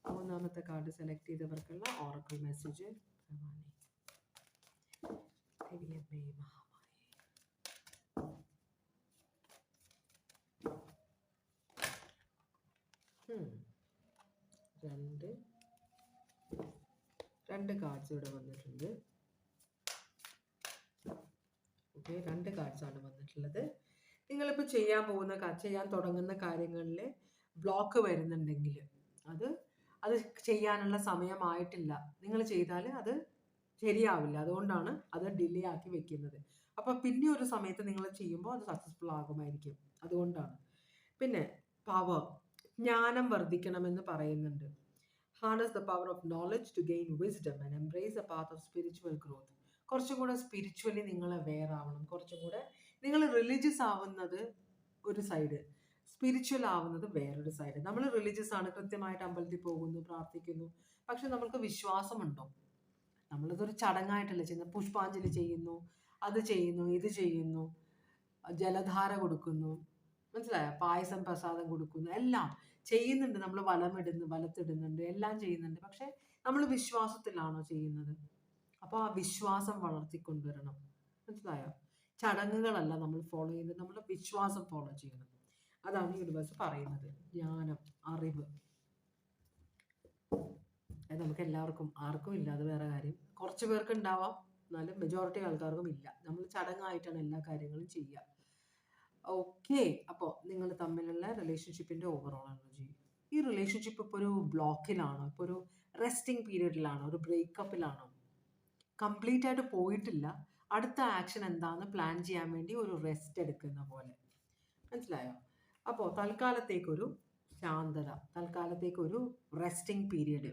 [SPEAKER 1] മൂന്നാമത്തെ കാർഡ് സെലക്ട് ചെയ്തവർക്കുള്ള ഓറക്കിൾ മെസ്സേജ്. ഭഗവാനെ, ദേവിയമ്മേ മഹാമായി. 2 കാർഡ്സ് ഇവിടെ വന്നിട്ടുണ്ട്. ഓക്കെ, 2 കാർഡ്സാണ് വന്നിട്ടുള്ളത്. നിങ്ങളിപ്പോൾ ചെയ്യാൻ തുടങ്ങുന്ന കാര്യങ്ങളിൽ ബ്ലോക്ക് വരുന്നുണ്ടെങ്കിൽ അത് ചെയ്യാനുള്ള സമയമായിട്ടില്ല. നിങ്ങൾ ചെയ്താൽ അത് ശരിയാവില്ല. അതുകൊണ്ടാണ് അത് ഡിലേ ആക്കി വെക്കുന്നത്. അപ്പോൾ പിന്നെ ഒരു സമയത്ത് നിങ്ങൾ ചെയ്യുമ്പോൾ അത് സക്സസ്ഫുൾ ആകുമായിരിക്കും. അതുകൊണ്ടാണ്. പിന്നെ പവർ, ജ്ഞാനം വർദ്ധിക്കണമെന്ന് പറയുന്നുണ്ട്. Harness the power of knowledge to gain wisdom and embrace the path of spiritual growth. കുറച്ചും കൂടെ സ്പിരിച്വലി നിങ്ങൾ അവെയർ ആവണം. കുറച്ചും കൂടെ നിങ്ങൾ റിലീജിയസ് ആവുന്നത് ഒരു സൈഡ്, സ്പിരിച്വൽ ആവുന്നത് വേറൊരു സൈഡ്. നമ്മൾ റിലീജിയസ് ആണ്, കൃത്യമായിട്ട് അമ്പലത്തിൽ പോകുന്നു, പ്രാർത്ഥിക്കുന്നു. പക്ഷെ നമ്മൾക്ക് വിശ്വാസമുണ്ടോ? നമ്മളിതൊരു ചടങ്ങായിട്ടല്ലേ ചെയ്യുന്നത്. പുഷ്പാഞ്ജലി ചെയ്യുന്നു, അത് ചെയ്യുന്നു, ഇത് ചെയ്യുന്നു, ജലധാര കൊടുക്കുന്നു, മനസ്സിലായോ? പായസം പ്രസാദം കൊടുക്കുന്നു, എല്ലാം ചെയ്യുന്നുണ്ട്. നമ്മൾ വലത്തിടുന്നുണ്ട്, എല്ലാം ചെയ്യുന്നുണ്ട്. പക്ഷെ നമ്മൾ വിശ്വാസത്തിലാണോ ചെയ്യുന്നത്? അപ്പോൾ ആ വിശ്വാസം വളർത്തിക്കൊണ്ടുവരണം. മനസ്സിലായോ? ചടങ്ങുകളല്ല നമ്മൾ ഫോളോ ചെയ്യുന്നത്, നമ്മൾ വിശ്വാസം ഫോളോ ചെയ്യണം. അതാണ് യൂണിവേഴ്സ് പറയുന്നത്. ജ്ഞാനം, അറിവ്, അത് നമുക്ക് എല്ലാവർക്കും, ആർക്കും ഇല്ല, അത് വേറെ കാര്യം. കുറച്ച് പേർക്ക് ഉണ്ടാവാം, എന്നാലും മെജോറിറ്റി ആൾക്കാർക്കും ഇല്ല. നമ്മൾ ചടങ്ങായിട്ടാണ് എല്ലാ കാര്യങ്ങളും ചെയ്യുക. ഓക്കെ, അപ്പോൾ നിങ്ങൾ തമ്മിലുള്ള റിലേഷൻഷിപ്പിൻ്റെ ഓവറോൾ എനർജി. ഈ റിലേഷൻഷിപ്പ് ഇപ്പോൾ ഒരു ബ്ലോക്കിലാണോ, ഇപ്പോൾ ഒരു റെസ്റ്റിംഗ് പീരീഡിലാണോ, ഒരു ബ്രേക്കപ്പിലാണോ? കംപ്ലീറ്റ് ആയിട്ട് പോയിട്ടില്ല. അടുത്ത ആക്ഷൻ എന്താണെന്ന് പ്ലാൻ ചെയ്യാൻ വേണ്ടി ഒരു റെസ്റ്റ് എടുക്കുന്ന പോലെ. മനസ്സിലായോ? അപ്പോൾ തൽക്കാലത്തേക്കൊരു ശാന്തത, തൽക്കാലത്തേക്കൊരു റെസ്റ്റിംഗ് പീരീഡ്.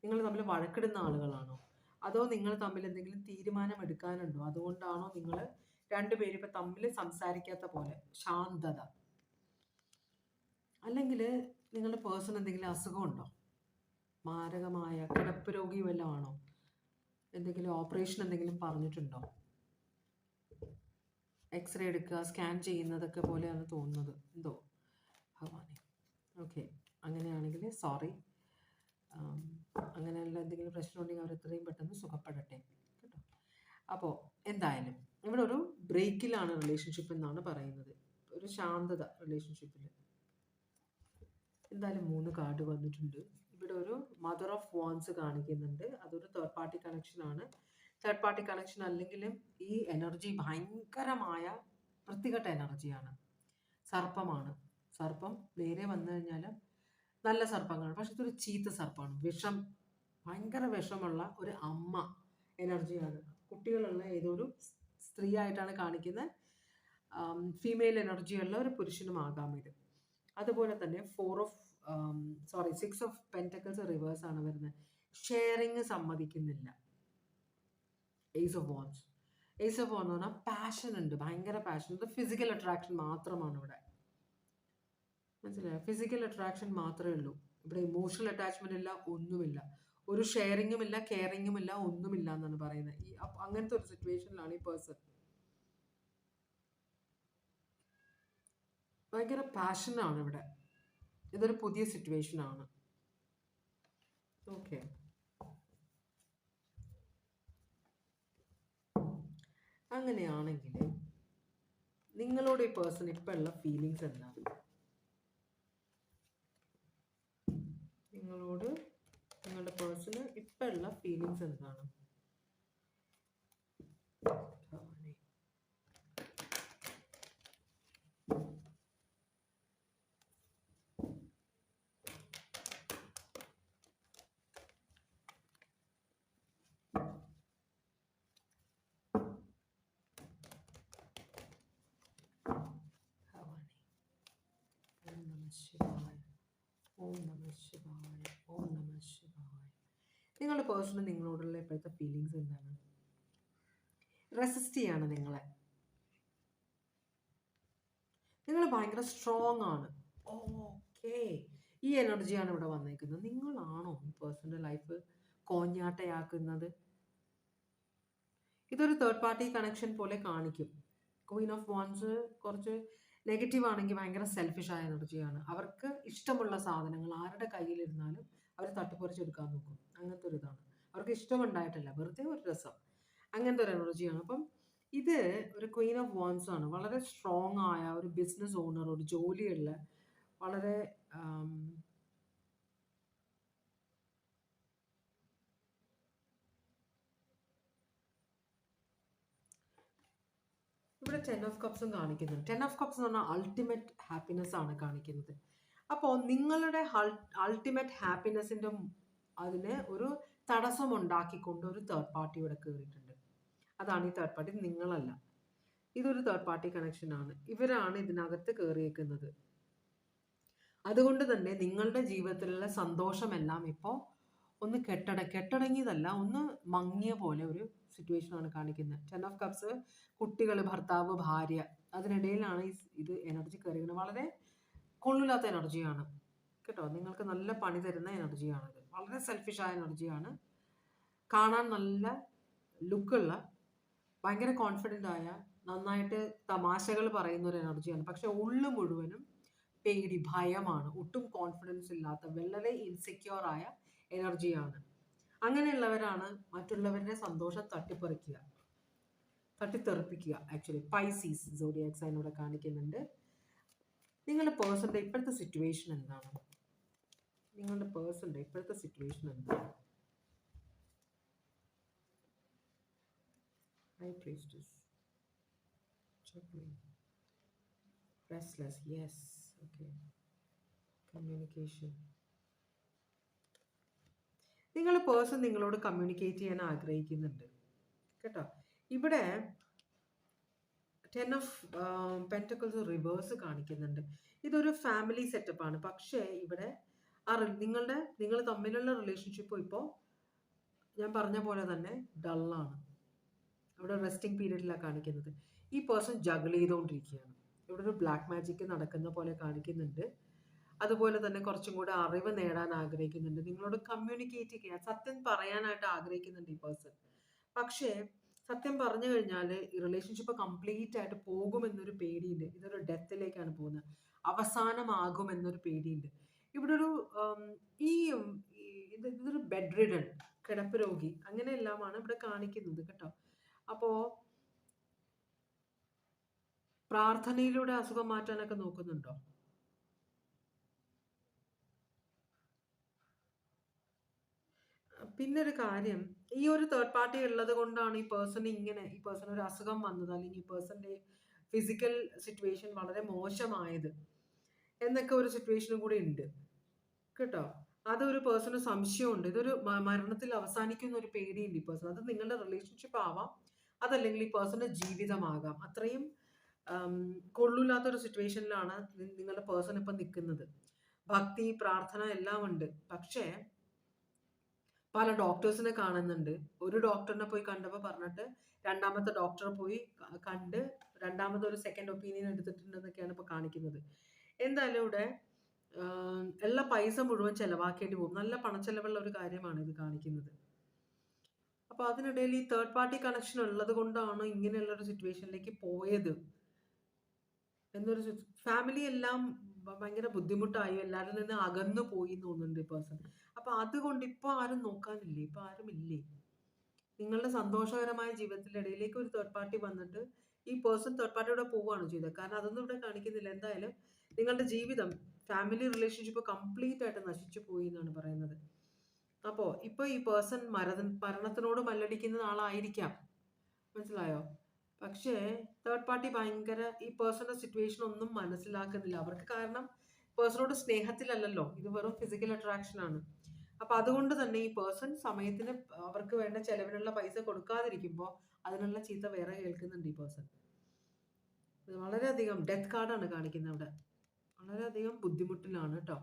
[SPEAKER 1] നിങ്ങൾ തമ്മിൽ വഴക്കിടുന്ന ആളുകളാണോ, അതോ നിങ്ങൾ തമ്മിൽ എന്തെങ്കിലും തീരുമാനം എടുക്കാനുണ്ടോ? അതുകൊണ്ടാണോ നിങ്ങൾ രണ്ടുപേരും ഇപ്പം തമ്മിൽ സംസാരിക്കാത്ത പോലെ? ശാന്തത. അല്ലെങ്കിൽ നിങ്ങളുടെ പേഴ്സൺ എന്തെങ്കിലും അസുഖമുണ്ടോ? മാരകമായ കിടപ്പ് രോഗി വല്ലതും ആണോ? എന്തെങ്കിലും ഓപ്പറേഷൻ എന്തെങ്കിലും പറഞ്ഞിട്ടുണ്ടോ? എക്സ്റേ എടുക്കുക, സ്കാൻ ചെയ്യുന്നതൊക്കെ പോലെയാണ് തോന്നുന്നത്. എന്തോ ഭഗവാനെ. ഓക്കെ, അങ്ങനെയാണെങ്കിൽ സോറി. അങ്ങനെയുള്ള എന്തെങ്കിലും പ്രശ്നമുണ്ടെങ്കിൽ അവർ എത്രയും പെട്ടെന്ന് സുഖപ്പെടട്ടെ കേട്ടോ. അപ്പോൾ എന്തായാലും ഇവിടെ ഒരു ബ്രേക്കിലാണ് റിലേഷൻഷിപ്പ് എന്നാണ് പറയുന്നത്. ഒരു ശാന്തത റിലേഷൻഷിപ്പിൽ. എന്തായാലും 3 കാർഡ് വന്നിട്ടുണ്ട്. ഇവിടെ ഒരു മദർ ഓഫ് വാൻസ് കാണിക്കുന്നുണ്ട്. അതൊരു തേർഡ് പാർട്ടി കണക്ഷനാണ്. തേർഡ് പാർട്ടി കണക്ഷൻ അല്ലെങ്കിലും ഈ എനർജി ഭയങ്കരമായ വൃത്തികെട്ട എനർജിയാണ്. സർപ്പമാണ്. സർപ്പം നേരെ വന്നു കഴിഞ്ഞാൽ നല്ല സർപ്പങ്ങളാണ്, പക്ഷെ ഇതൊരു ചീത്ത സർപ്പമാണ്. വിഷം, ഭയങ്കര വിഷമുള്ള ഒരു അമ്മ എനർജിയാണ്. കുട്ടികളുള്ള ഏതൊരു സ്ത്രീ ആയിട്ടാണ് കാണിക്കുന്നത്. ഫീമെയിൽ എനർജിയുള്ള ഒരു പുരുഷനുമാകാം ഇത്. അതുപോലെ തന്നെ 6 ഓഫ് പെൻറ്റക്കിൾസ് റിവേഴ്സ് ആണ് വരുന്നത്. ഷെയറിങ് സമ്മതിക്കുന്നില്ല. Ace of wands. Ace of wand എന്ന് പറഞ്ഞാൽ പാഷൻ ഉണ്ട്, ഭയങ്കര പാഷൻ. ഇത് ഫിസിക്കൽ അട്രാക്ഷൻ മാത്രമാണ് ഇവിടെ. മനസ്സിലായോ? ഫിസിക്കൽ അട്രാക്ഷൻ മാത്രമേ ഉള്ളൂ. ഇവിടെ ഇമോഷണൽ അറ്റാച്ച്മെന്റ് ഇല്ല, ഒന്നുമില്ല. ഒരു ഷെയറിങ്ങും ഇല്ല, കെയറിങ്ങും ഇല്ല, ഒന്നുമില്ല എന്നാണ് പറയുന്നത്. അങ്ങനത്തെ ഒരു സിറ്റുവേഷനിലാണ് ഈ പേഴ്സൺ. ഭയങ്കര പാഷനാണ് ഇവിടെ. ഇതൊരു പുതിയ സിറ്റുവേഷൻ ആണ്. ഓക്കെ, അങ്ങനെയാണെങ്കിൽ നിങ്ങളോട് ഈ പേഴ്സൺ ഇപ്പം ഉള്ള ഫീലിങ്സ് എന്താണ്? നിങ്ങളോട് നിങ്ങളുടെ പേഴ്സണ് ഇപ്പം ഉള്ള ഫീലിങ്സ് എന്താണ്? നിങ്ങളുടെ പേഴ്സണ് നിങ്ങളോടുള്ള ഇപ്പോഴത്തെ ഫീലിങ്സ് എന്താണ്? റെസിസ്റ്റ് ചെയ്യാണ് നിങ്ങളെ. നിങ്ങൾ ഭയങ്കര സ്ട്രോങ് ആണ്. ഓക്കെ, ഈ എനർജിയാണ് ഇവിടെ വന്നേക്കുന്നത്. നിങ്ങളാണോ ഈ പേഴ്സണിന്റെ ലൈഫ് കോഞ്ഞാട്ടയാക്കുന്നത്? ഇതൊരു തേർഡ് പാർട്ടി കണക്ഷൻ പോലെ കാണിക്കും. ക്വീൻ ഓഫ് വാൻസ് കുറച്ച് നെഗറ്റീവ് ആണെങ്കിൽ ഭയങ്കര സെൽഫിഷായ എനർജിയാണ്. അവർക്ക് ഇഷ്ടമുള്ള സാധനങ്ങൾ ആരുടെ കയ്യിലിരുന്നാലും അവർ തട്ടിപ്പറിച്ചെടുക്കാൻ നോക്കും. അങ്ങനത്തെ ഒരു ഇതാണ്. അവർക്ക് ഇഷ്ടമുണ്ടായിട്ടല്ല, വെറുതെ ഒരു രസം. അങ്ങനത്തെ ഒരു എനർജിയാണ്. അപ്പം ഇത് ഒരു ക്വീൻ ഓഫ് വാൻസ് ആണ്. വളരെ സ്ട്രോങ് ആയ ഒരു ബിസിനസ് ഓണർ, ഒരു ജോലിയുള്ള, വളരെ ഇവിടെ 10 ഓഫ് കപ്സും കാണിക്കുന്നുണ്ട്. 10 ഓഫ് കപ്സ് എന്ന് പറഞ്ഞാൽ അൾട്ടിമേറ്റ് ഹാപ്പിനെസ് ആണ് കാണിക്കുന്നത്. അപ്പോൾ നിങ്ങളുടെ അൾട്ടിമേറ്റ് ഹാപ്പിനെസിൻ്റെ അതിന് ഒരു തടസ്സം ഉണ്ടാക്കിക്കൊണ്ട് ഒരു തേർഡ് പാർട്ടി ഇവിടെ കയറിയിട്ടുണ്ട്. അതാണ് ഈ തേർഡ് പാർട്ടി, നിങ്ങളല്ല. ഇതൊരു തേർഡ് പാർട്ടി കണക്ഷനാണ്. ഇവരാണ് ഇതിനകത്ത് കയറിയേക്കുന്നത്. അതുകൊണ്ട് തന്നെ നിങ്ങളുടെ ജീവിതത്തിലുള്ള സന്തോഷമെല്ലാം ഇപ്പോൾ ഒന്ന് കെട്ടടങ്ങിയതല്ല, ഒന്ന് മങ്ങിയ പോലെ ഒരു സിറ്റുവേഷനാണ് കാണിക്കുന്നത്. 10 ഓഫ് കപ്സ് കുട്ടികൾ, ഭർത്താവ്, ഭാര്യ, അതിനിടയിലാണ് ഇത് എനർജി കയറിയത്. വളരെ കൊള്ളില്ലാത്ത എനർജിയാണ് കേട്ടോ. നിങ്ങൾക്ക് നല്ല പണി തരുന്ന എനർജിയാണിത്. വളരെ സെൽഫിഷായ എനർജിയാണ്. കാണാൻ നല്ല ലുക്കുള്ള, ഭയങ്കര കോൺഫിഡൻ്റ് ആയ, നന്നായിട്ട് തമാശകൾ പറയുന്ന ഒരു എനർജിയാണ്. പക്ഷെ ഉള്ളു മുഴുവനും പേടി, ഭയമാണ്. ഒട്ടും കോൺഫിഡൻസ് ഇല്ലാത്ത, വളരെ ഇൻസെക്യൂർ ആയ എനർജിയാണ്. അങ്ങനെയുള്ളവരാണ് മറ്റുള്ളവരുടെ സന്തോഷം തട്ടിത്തെറിപ്പിക്കുക. ആക്ച്വലി പൈസീസ് സോഡിയാക് സൈൻ ഇവിടെ കാണിക്കുന്നുണ്ട്. നിങ്ങളുടെ പേഴ്സൻ്റെ ഇപ്പോഴത്തെ സിറ്റുവേഷൻ എന്താണ്? നിങ്ങളുടെ പേഴ്സൻ്റെ ഇപ്പോഴത്തെ സിറ്റുവേഷൻ എന്താണ്? High Priestess. Restless, yes. Okay. Communication. നിങ്ങളുടെ പേഴ്സൺ നിങ്ങളോട് കമ്മ്യൂണിക്കേറ്റ് ചെയ്യാൻ ആഗ്രഹിക്കുന്നുണ്ട് കേട്ടോ. ഇവിടെ 10 ഓഫ് പെൻറ്റക്കിൾസ് റിവേഴ്സ് കാണിക്കുന്നുണ്ട്. ഇതൊരു ഫാമിലി സെറ്റപ്പാണ്. പക്ഷേ ഇവിടെ നിങ്ങൾ തമ്മിലുള്ള റിലേഷൻഷിപ്പ് ഇപ്പോൾ ഞാൻ പറഞ്ഞ പോലെ തന്നെ ഡള്ളാണ്. അവിടെ റെസ്റ്റിംഗ് പീരീഡിലാണ് കാണിക്കുന്നത്. ഈ പേഴ്സൺ ജഗിൾ ചെയ്തുകൊണ്ടിരിക്കുകയാണ്. ഇവിടെ ഒരു ബ്ലാക്ക് മാജിക് നടക്കുന്ന പോലെ കാണിക്കുന്നുണ്ട്. അതുപോലെ തന്നെ കുറച്ചും കൂടെ അറിവ് നേടാൻ ആഗ്രഹിക്കുന്നുണ്ട്, നിങ്ങളോട് കമ്മ്യൂണിക്കേറ്റ് ചെയ്യാൻ, സത്യം പറയാനായിട്ട് ആഗ്രഹിക്കുന്നുണ്ട് ഈ പേഴ്സൺ. പക്ഷേ സത്യം പറഞ്ഞു കഴിഞ്ഞാൽ ഈ റിലേഷൻഷിപ്പ് കംപ്ലീറ്റ് ആയിട്ട് പോകുമെന്നൊരു പേടിയുണ്ട്. ഇതൊരു ഡെത്തിലേക്കാണ് പോകുന്നത്, അവസാനമാകുമെന്നൊരു പേടിയുണ്ട്. ഇവിടെ ഒരു ഉം, ഈ ഉം, ഇതൊരു ബെഡ് റിഡൻ, കിടപ്പ് രോഗി, അങ്ങനെയെല്ലാമാണ് ഇവിടെ കാണിക്കുന്നത് കേട്ടോ. അപ്പോ പ്രാർത്ഥനയിലൂടെ അസുഖം മാറ്റാനൊക്കെ നോക്കുന്നുണ്ടോ? പിന്നെ ഒരു കാര്യം, ഈ ഒരു തേർഡ് പാർട്ടി ഉള്ളത് കൊണ്ടാണ് ഈ പേഴ്സൺ ഒരു അസുഖം വന്നത്, അല്ലെങ്കിൽ ഈ പേഴ്സന്റെ ഫിസിക്കൽ സിറ്റുവേഷൻ വളരെ മോശമായത് എന്നൊക്കെ ഒരു സിറ്റുവേഷനും കൂടി ഉണ്ട് കേട്ടോ. അതൊരു പേഴ്സണ് സംശയമുണ്ട്, ഇതൊരു മരണത്തിൽ അവസാനിക്കുന്ന ഒരു പേടിയുണ്ട് ഈ പേഴ്സൺ. അത് നിങ്ങളുടെ റിലേഷൻഷിപ്പ് ആവാം, അതല്ലെങ്കിൽ ഈ പേഴ്സന്റെ ജീവിതമാകാം. അത്രയും കൊള്ളൂല്ലാത്തൊരു സിറ്റുവേഷനിലാണ് നിങ്ങളുടെ പേഴ്സൺ ഇപ്പം നിൽക്കുന്നത്. ഭക്തി, പ്രാർത്ഥന എല്ലാം ഉണ്ട്, പക്ഷേ പല ഡോക്ടേഴ്സിനെ കാണുന്നുണ്ട്. ഒരു ഡോക്ടറിനെ പോയി കണ്ടപ്പോൾ പറഞ്ഞിട്ട് രണ്ടാമത്തെ ഡോക്ടറെ പോയി കണ്ട് രണ്ടാമത്തെ ഒരു സെക്കൻഡ് ഒപ്പീനിയൻ എടുത്തിട്ടുണ്ടെന്നൊക്കെയാണ് ഇപ്പോൾ കാണിക്കുന്നത്. എന്തായാലും ഇവിടെ എല്ലാ പൈസ മുഴുവൻ ചെലവാക്കേണ്ടി പോകും. നല്ല പണച്ചെലവുള്ള ഒരു കാര്യമാണ് ഇത് കാണിക്കുന്നത്. അപ്പോൾ അതിനിടയിൽ ഈ തേർഡ് പാർട്ടി കണക്ഷൻ ഉള്ളത് കൊണ്ടാണ് ഇങ്ങനെയുള്ള ഒരു സിറ്റുവേഷനിലേക്ക് പോയത് എന്നൊരു ഫാമിലി എല്ലാം ഭയങ്കര ബുദ്ധിമുട്ടായി, എല്ലാവരിൽ നിന്ന് അകന്നു പോയി എന്ന് തോന്നുന്നുണ്ട് ഈ പേഴ്സൺ. അപ്പൊ അതുകൊണ്ട് ഇപ്പൊ ആരും നോക്കാനില്ലേ, ഇപ്പൊ ആരും ഇല്ലേ? നിങ്ങളുടെ സന്തോഷകരമായ ജീവിതത്തിനിടയിലേക്ക് ഒരു തേർഡ് പാർട്ടി വന്നിട്ട് ഈ പേഴ്സൺ തേർഡ് പാർട്ടിയോടെ പോവുകയാണ് ചെയ്തത്. കാരണം അതൊന്നും ഇവിടെ കാണിക്കുന്നില്ല. എന്തായാലും നിങ്ങളുടെ ജീവിതം, ഫാമിലി റിലേഷൻഷിപ്പ് കംപ്ലീറ്റ് ആയിട്ട് നശിച്ചു പോയി എന്നാണ് പറയുന്നത്. അപ്പോ ഇപ്പൊ ഈ പേഴ്സൺ മരണത്തിനോട് മല്ലടിക്കുന്ന ആളായിരിക്കാം, മനസ്സിലായോ? പക്ഷേ തേർഡ് പാർട്ടി ഭയങ്കര ഈ പേഴ്സണൽ സിറ്റുവേഷൻ ഒന്നും മനസ്സിലാക്കുന്നില്ല അവർക്ക്. കാരണം പേഴ്സണോട് സ്നേഹത്തിലല്ലല്ലോ, ഇത് വെറും ഫിസിക്കൽ അട്രാക്ഷൻ ആണ്. അപ്പൊ അതുകൊണ്ട് തന്നെ ഈ പേഴ്സൺ സമയത്തിന് അവർക്ക് വേണ്ട ചെലവിനുള്ള പൈസ കൊടുക്കാതിരിക്കുമ്പോൾ അതിനുള്ള ചീത്ത വേറെ കേൾക്കുന്നുണ്ട് ഈ പേഴ്സൺ. വളരെയധികം ഡെത്ത് കാർഡാണ് കാണിക്കുന്നത് അവിടെ. വളരെയധികം ബുദ്ധിമുട്ടിലാണ് കേട്ടോ,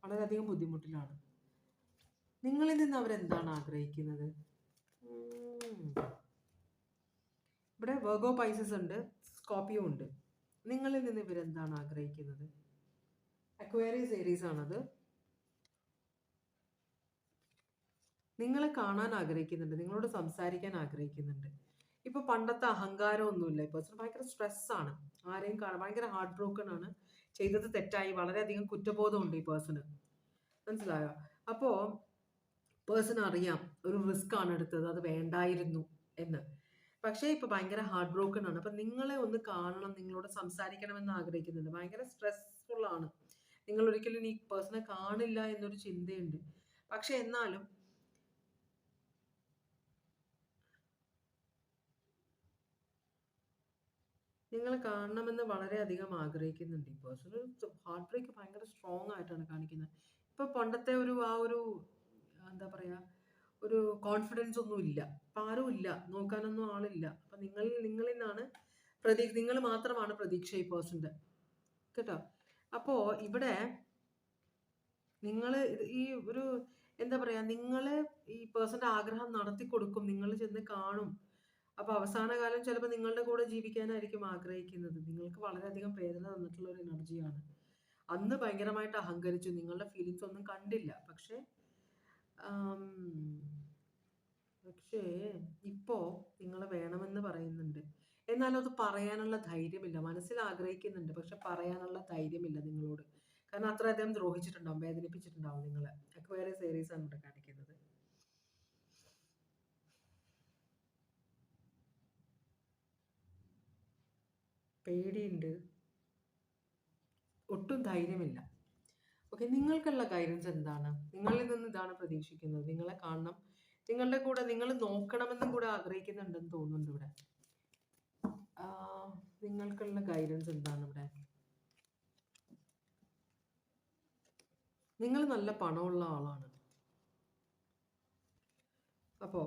[SPEAKER 1] വളരെയധികം ബുദ്ധിമുട്ടിലാണ്. നിങ്ങളിൽ നിന്ന് അവരെന്താണ് ആഗ്രഹിക്കുന്നത്? ഇവിടെ വെർഗോ പൈസസ് ഉണ്ട്, സ്കോർപിയോ ഉണ്ട്. നിങ്ങളിൽ നിന്ന് ഇവരെന്താണ് ആഗ്രഹിക്കുന്നത്? അക്വേറിയസ് ഏരീസ് ആണത്. നിങ്ങളെ കാണാൻ ആഗ്രഹിക്കുന്നുണ്ട്, നിങ്ങളോട് സംസാരിക്കാൻ ആഗ്രഹിക്കുന്നുണ്ട്. ഇപ്പൊ പണ്ടത്തെ അഹങ്കാരമൊന്നുമില്ല. ഈ പേഴ്സൺ ഭയങ്കര സ്ട്രെസ്സാണ്, ആരെയും കാണാൻ ഭയങ്കര ഹാർട്ട് ബ്രോക്കൺ ആണ്, ചെയ്തത് തെറ്റായി വളരെയധികം കുറ്റബോധമുണ്ട് ഈ പേഴ്സണ്, മനസ്സിലായോ? അപ്പോ പേഴ്സൺ അറിയാം ഒരു റിസ്ക് ആണ് എടുത്തത്, അത് വേണ്ടായിരുന്നു എന്ന്. പക്ഷേ ഇപ്പൊ ഭയങ്കര ഹാർട്ട് ബ്രോക്കൺ ആണ്. അപ്പൊ നിങ്ങളെ ഒന്ന് കാണണം, നിങ്ങളോട് സംസാരിക്കണമെന്ന് ആഗ്രഹിക്കുന്നുണ്ട്. ഭയങ്കര സ്ട്രെസ്ഫുൾ ആണ്. നിങ്ങൾ ഒരിക്കലും ഈ പേഴ്സണെ കാണില്ല എന്നൊരു ചിന്തയുണ്ട്. പക്ഷെ എന്നാലും നിങ്ങളെ കാണണമെന്ന് വളരെയധികം ആഗ്രഹിക്കുന്നുണ്ട് ഈ പേഴ്സൺ. ഹാർട്ട് ബ്രേക്ക് ഭയങ്കര സ്ട്രോങ് ആയിട്ടാണ് കാണിക്കുന്നത്. ഇപ്പൊ പണ്ടത്തെ ആ ഒരു എന്താ പറയാ, ഒരു കോൺഫിഡൻസ് ഒന്നും ഇല്ല, അപ്പൊ ആരും ഇല്ല, നോക്കാനൊന്നും ആളില്ല. അപ്പൊ നിങ്ങളിൽ നിന്നാണ് നിങ്ങൾ മാത്രമാണ് പ്രതീക്ഷ ഈ പേഴ്സന്റെ കേട്ടോ. അപ്പോ ഇവിടെ നിങ്ങൾ ഈ ഒരു എന്താ പറയാ, നിങ്ങൾ ഈ പേഴ്സന്റെ ആഗ്രഹം നടത്തി കൊടുക്കും, നിങ്ങൾ ചെന്ന് കാണും. അപ്പൊ അവസാന കാലം ചിലപ്പോൾ നിങ്ങളുടെ കൂടെ ജീവിക്കാനായിരിക്കും ആഗ്രഹിക്കുന്നത്. നിങ്ങൾക്ക് വളരെയധികം വേദന തന്നിട്ടുള്ള ഒരു എനർജിയാണ്. അന്ന് ഭയങ്കരമായിട്ട് അഹങ്കരിച്ചു, നിങ്ങളുടെ ഫീലിങ്സ് ഒന്നും കണ്ടില്ല. പക്ഷെ പക്ഷേ ഇപ്പോ നിങ്ങൾ വേണമെന്ന് പറയുന്നുണ്ട്, എന്നാലും അത് പറയാനുള്ള ധൈര്യമില്ല. മനസ്സിൽ ആഗ്രഹിക്കുന്നുണ്ട്, പക്ഷെ പറയാനുള്ള ധൈര്യമില്ല നിങ്ങളോട്. കാരണം അത്രയധികം ദ്രോഹിച്ചിട്ടുണ്ടാവും, വേദനിപ്പിച്ചിട്ടുണ്ടാവും നിങ്ങളെ. അക്വേറിയസ് ഏരീസ് ആണ് ഇവിടെ കാണിക്കുന്നത്. പേടിയുണ്ട്, ഒട്ടും ധൈര്യമില്ല. ഓക്കെ, നിങ്ങൾക്കുള്ള ഗൈഡൻസ് എന്താണ്? നിങ്ങളിൽ നിന്ന് ഇതാണ് പ്രതീക്ഷിക്കുന്നത്, നിങ്ങളെ കാണണം, നിങ്ങളുടെ കൂടെ നിങ്ങൾ നോക്കണമെന്നും കൂടെ ആഗ്രഹിക്കുന്നുണ്ടെന്ന് തോന്നുന്നുണ്ട് ഇവിടെ. നിങ്ങൾക്കുള്ള ഗൈഡൻസ് എന്താണ് ഇവിടെ? നിങ്ങൾ നല്ല പണമുള്ള ആളാണ്. അപ്പോ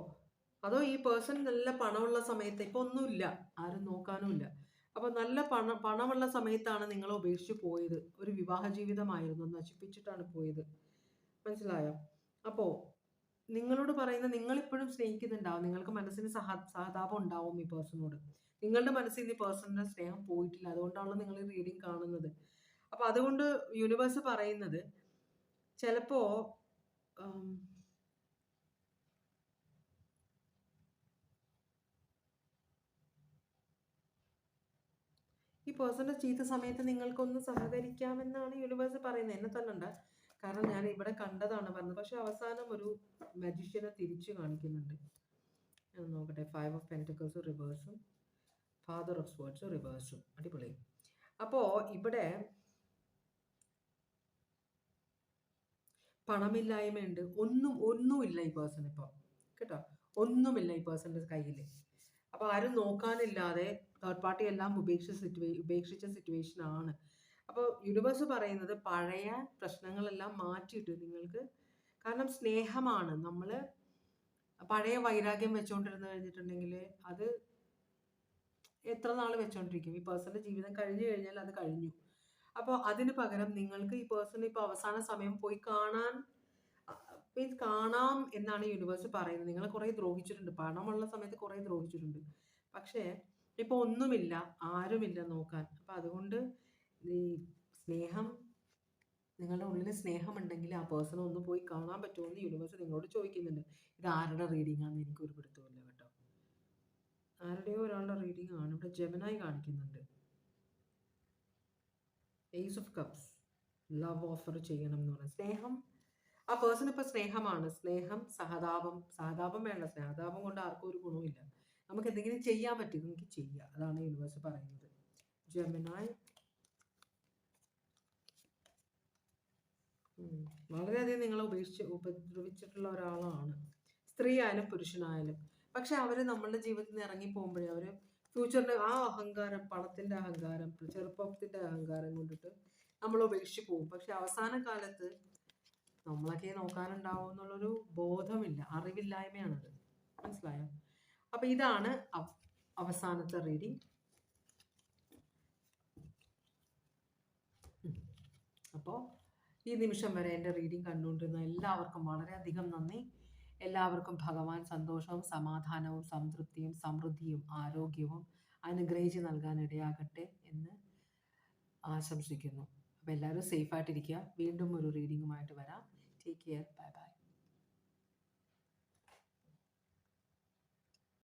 [SPEAKER 1] അതോ ഈ പേഴ്സൺ നല്ല പണമുള്ള സമയത്ത്, ഇപ്പൊ ഒന്നുമില്ല, ആരും നോക്കാനുമില്ല, അപ്പൊ നല്ല പണമുള്ള സമയത്താണ് നിങ്ങളെ ഉപേക്ഷിച്ച് പോയത്. ഒരു വിവാഹ ജീവിതമായിരുന്നു, നശിപ്പിച്ചിട്ടാണ് പോയത്, മനസ്സിലായോ? അപ്പോ നിങ്ങളോട് പറയുന്ന, നിങ്ങൾ ഇപ്പോഴും സ്നേഹിക്കുന്നുണ്ടാവും, നിങ്ങൾക്ക് മനസ്സിന് സഹതാപം ഉണ്ടാവും ഈ പേഴ്സണോട്. നിങ്ങളുടെ മനസ്സിൽ ഈ പേഴ്സണിന്റെ സ്നേഹം പോയിട്ടില്ല, അതുകൊണ്ടാണല്ലോ നിങ്ങൾ ഈ റീഡിങ് കാണുന്നത്. അപ്പോൾ അതുകൊണ്ട് യൂണിവേഴ്സ് പറയുന്നത് ചിലപ്പോൾ ഈ പേഴ്സന്റെ ചീത്ത സമയത്ത് നിങ്ങൾക്കൊന്ന് സഹകരിക്കാമെന്നാണ് യൂണിവേഴ്സ് പറയുന്നത്. എന്നെ തന്നണ്ട, കാരണം ഞാൻ ഇവിടെ കണ്ടതാണ് പറഞ്ഞത്. പക്ഷെ അവസാനം ഒരു മജീഷ്യനെ തിരിച്ചു കാണിക്കുന്നുണ്ട്. ഞാൻ നോക്കട്ടെ. 5 ഓഫ് പെന്റക്കിൾസ് റിവേഴ്സും ഫാദർ ഓഫ് സ്വേർഡ്സ് റിവേഴ്സും. അടിപൊളി. അപ്പോൾ ഇവിടെ പണമില്ലായ്മയുണ്ട്. ഒന്നുമില്ല ഈ പേഴ്സൺ ഇപ്പോൾ, കേട്ടോ. ഒന്നുമില്ല ഈ പേഴ്സന്റെ കയ്യിൽ. അപ്പോൾ ആരും നോക്കാനില്ലാതെ തേർഡ് പാർട്ടി എല്ലാം ഉപേക്ഷിച്ച സിറ്റുവേഷൻ ആണ്. അപ്പോൾ യൂണിവേഴ്സ് പറയുന്നത് പഴയ പ്രശ്നങ്ങളെല്ലാം മാറ്റിയിട്ട് നിങ്ങൾക്ക്, കാരണം സ്നേഹമാണ്. നമ്മൾ പഴയ വൈരാഗ്യം വെച്ചുകൊണ്ടിരുന്ന് കഴിഞ്ഞിട്ടുണ്ടെങ്കിൽ അത് എത്ര നാൾ വെച്ചോണ്ടിരിക്കും? ഈ പേഴ്സന്റെ ജീവിതം കഴിഞ്ഞു കഴിഞ്ഞാൽ അത് കഴിഞ്ഞു. അപ്പോൾ അതിന് പകരം നിങ്ങൾക്ക് ഈ പേഴ്സൺ ഇപ്പോൾ അവസാന സമയം പോയി കാണാം എന്നാണ് യൂണിവേഴ്സ് പറയുന്നത്. നിങ്ങൾ കുറേ ദ്രോഹിച്ചിട്ടുണ്ട്, പണമുള്ള സമയത്ത് കുറേ ദ്രോഹിച്ചിട്ടുണ്ട്. പക്ഷേ ഇപ്പോൾ ഒന്നുമില്ല, ആരുമില്ല നോക്കാൻ. അപ്പം അതുകൊണ്ട് ഈ സ്നേഹം, നിങ്ങളുടെ ഉള്ളിൽ സ്നേഹമുണ്ടെങ്കിൽ ആ പേഴ്സണെ ഒന്ന് പോയി കാണാൻ പറ്റുമോ എന്ന് യൂണിവേഴ്സ് നിങ്ങളോട് ചോദിക്കുന്നുണ്ട്. ഇത് ആരുടെ റീഡിംഗ് ആണെന്ന് എനിക്ക് ഒരു പിടുത്തമില്ല കേട്ടോ. ആരുടെയോ ഒരാളുടെ റീഡിംഗ് ആണ്. ഇവിടെ ജെമിനായി കാണിക്കുന്നുണ്ട്. Ace of cups, love offer ചെയ്യണം എന്ന് പറഞ്ഞാൽ സ്നേഹം. ആ പേഴ്സൺ ഇപ്പോൾ സ്നേഹമാണ്. സ്നേഹം, സഹതാപം വേണ്ട. സഹതാപം കൊണ്ട് ആർക്കും ഒരു ഗുണവുമില്ല. നമുക്ക് എന്തെങ്കിലും ചെയ്യാൻ പറ്റും, നമുക്ക് ചെയ്യാം. അതാണ് യൂണിവേഴ്സ് പറയുന്നത്. ജെമിനായി വളരെയധികം നിങ്ങളെ ഉപദ്രവിച്ചിട്ടുള്ള ഒരാളാണ്, സ്ത്രീ ആയാലും പുരുഷനായാലും. പക്ഷെ അവർ നമ്മളുടെ ജീവിതത്തിൽ നിന്ന് ഇറങ്ങി പോകുമ്പോഴേ അവർ ഫ്യൂച്ചറിൻ്റെ ആ അഹങ്കാരം, പണത്തിൻ്റെ അഹങ്കാരം, ചെറുപ്പത്തിൻ്റെ അഹങ്കാരം കൊണ്ടിട്ട് നമ്മൾ ഉപേക്ഷിച്ച് പോകും. പക്ഷെ അവസാന കാലത്ത് നമ്മളൊക്കെ നോക്കാനുണ്ടാവും എന്നുള്ളൊരു ബോധമില്ല, അറിവില്ലായ്മയാണത്. മനസ്സിലായോ? അപ്പൊ ഇതാണ് അവസാനത്തെ റീഡിംഗ്. അപ്പോൾ ഈ നിമിഷം വരെ എൻ്റെ റീഡിംഗ് കണ്ടുകൊണ്ടിരുന്ന എല്ലാവർക്കും വളരെയധികം നന്ദി. എല്ലാവർക്കും ഭഗവാൻ സന്തോഷവും സമാധാനവും സംതൃപ്തിയും സമൃദ്ധിയും ആരോഗ്യവും അനുഗ്രഹിച്ച് നൽകാൻ ഇടയാകട്ടെ എന്ന് ആശംസിക്കുന്നു. അപ്പോൾ എല്ലാവരും സേഫായിട്ടിരിക്കുക. വീണ്ടും ഒരു റീഡിങ്ങുമായിട്ട് വരാം. Take care. Bye bye.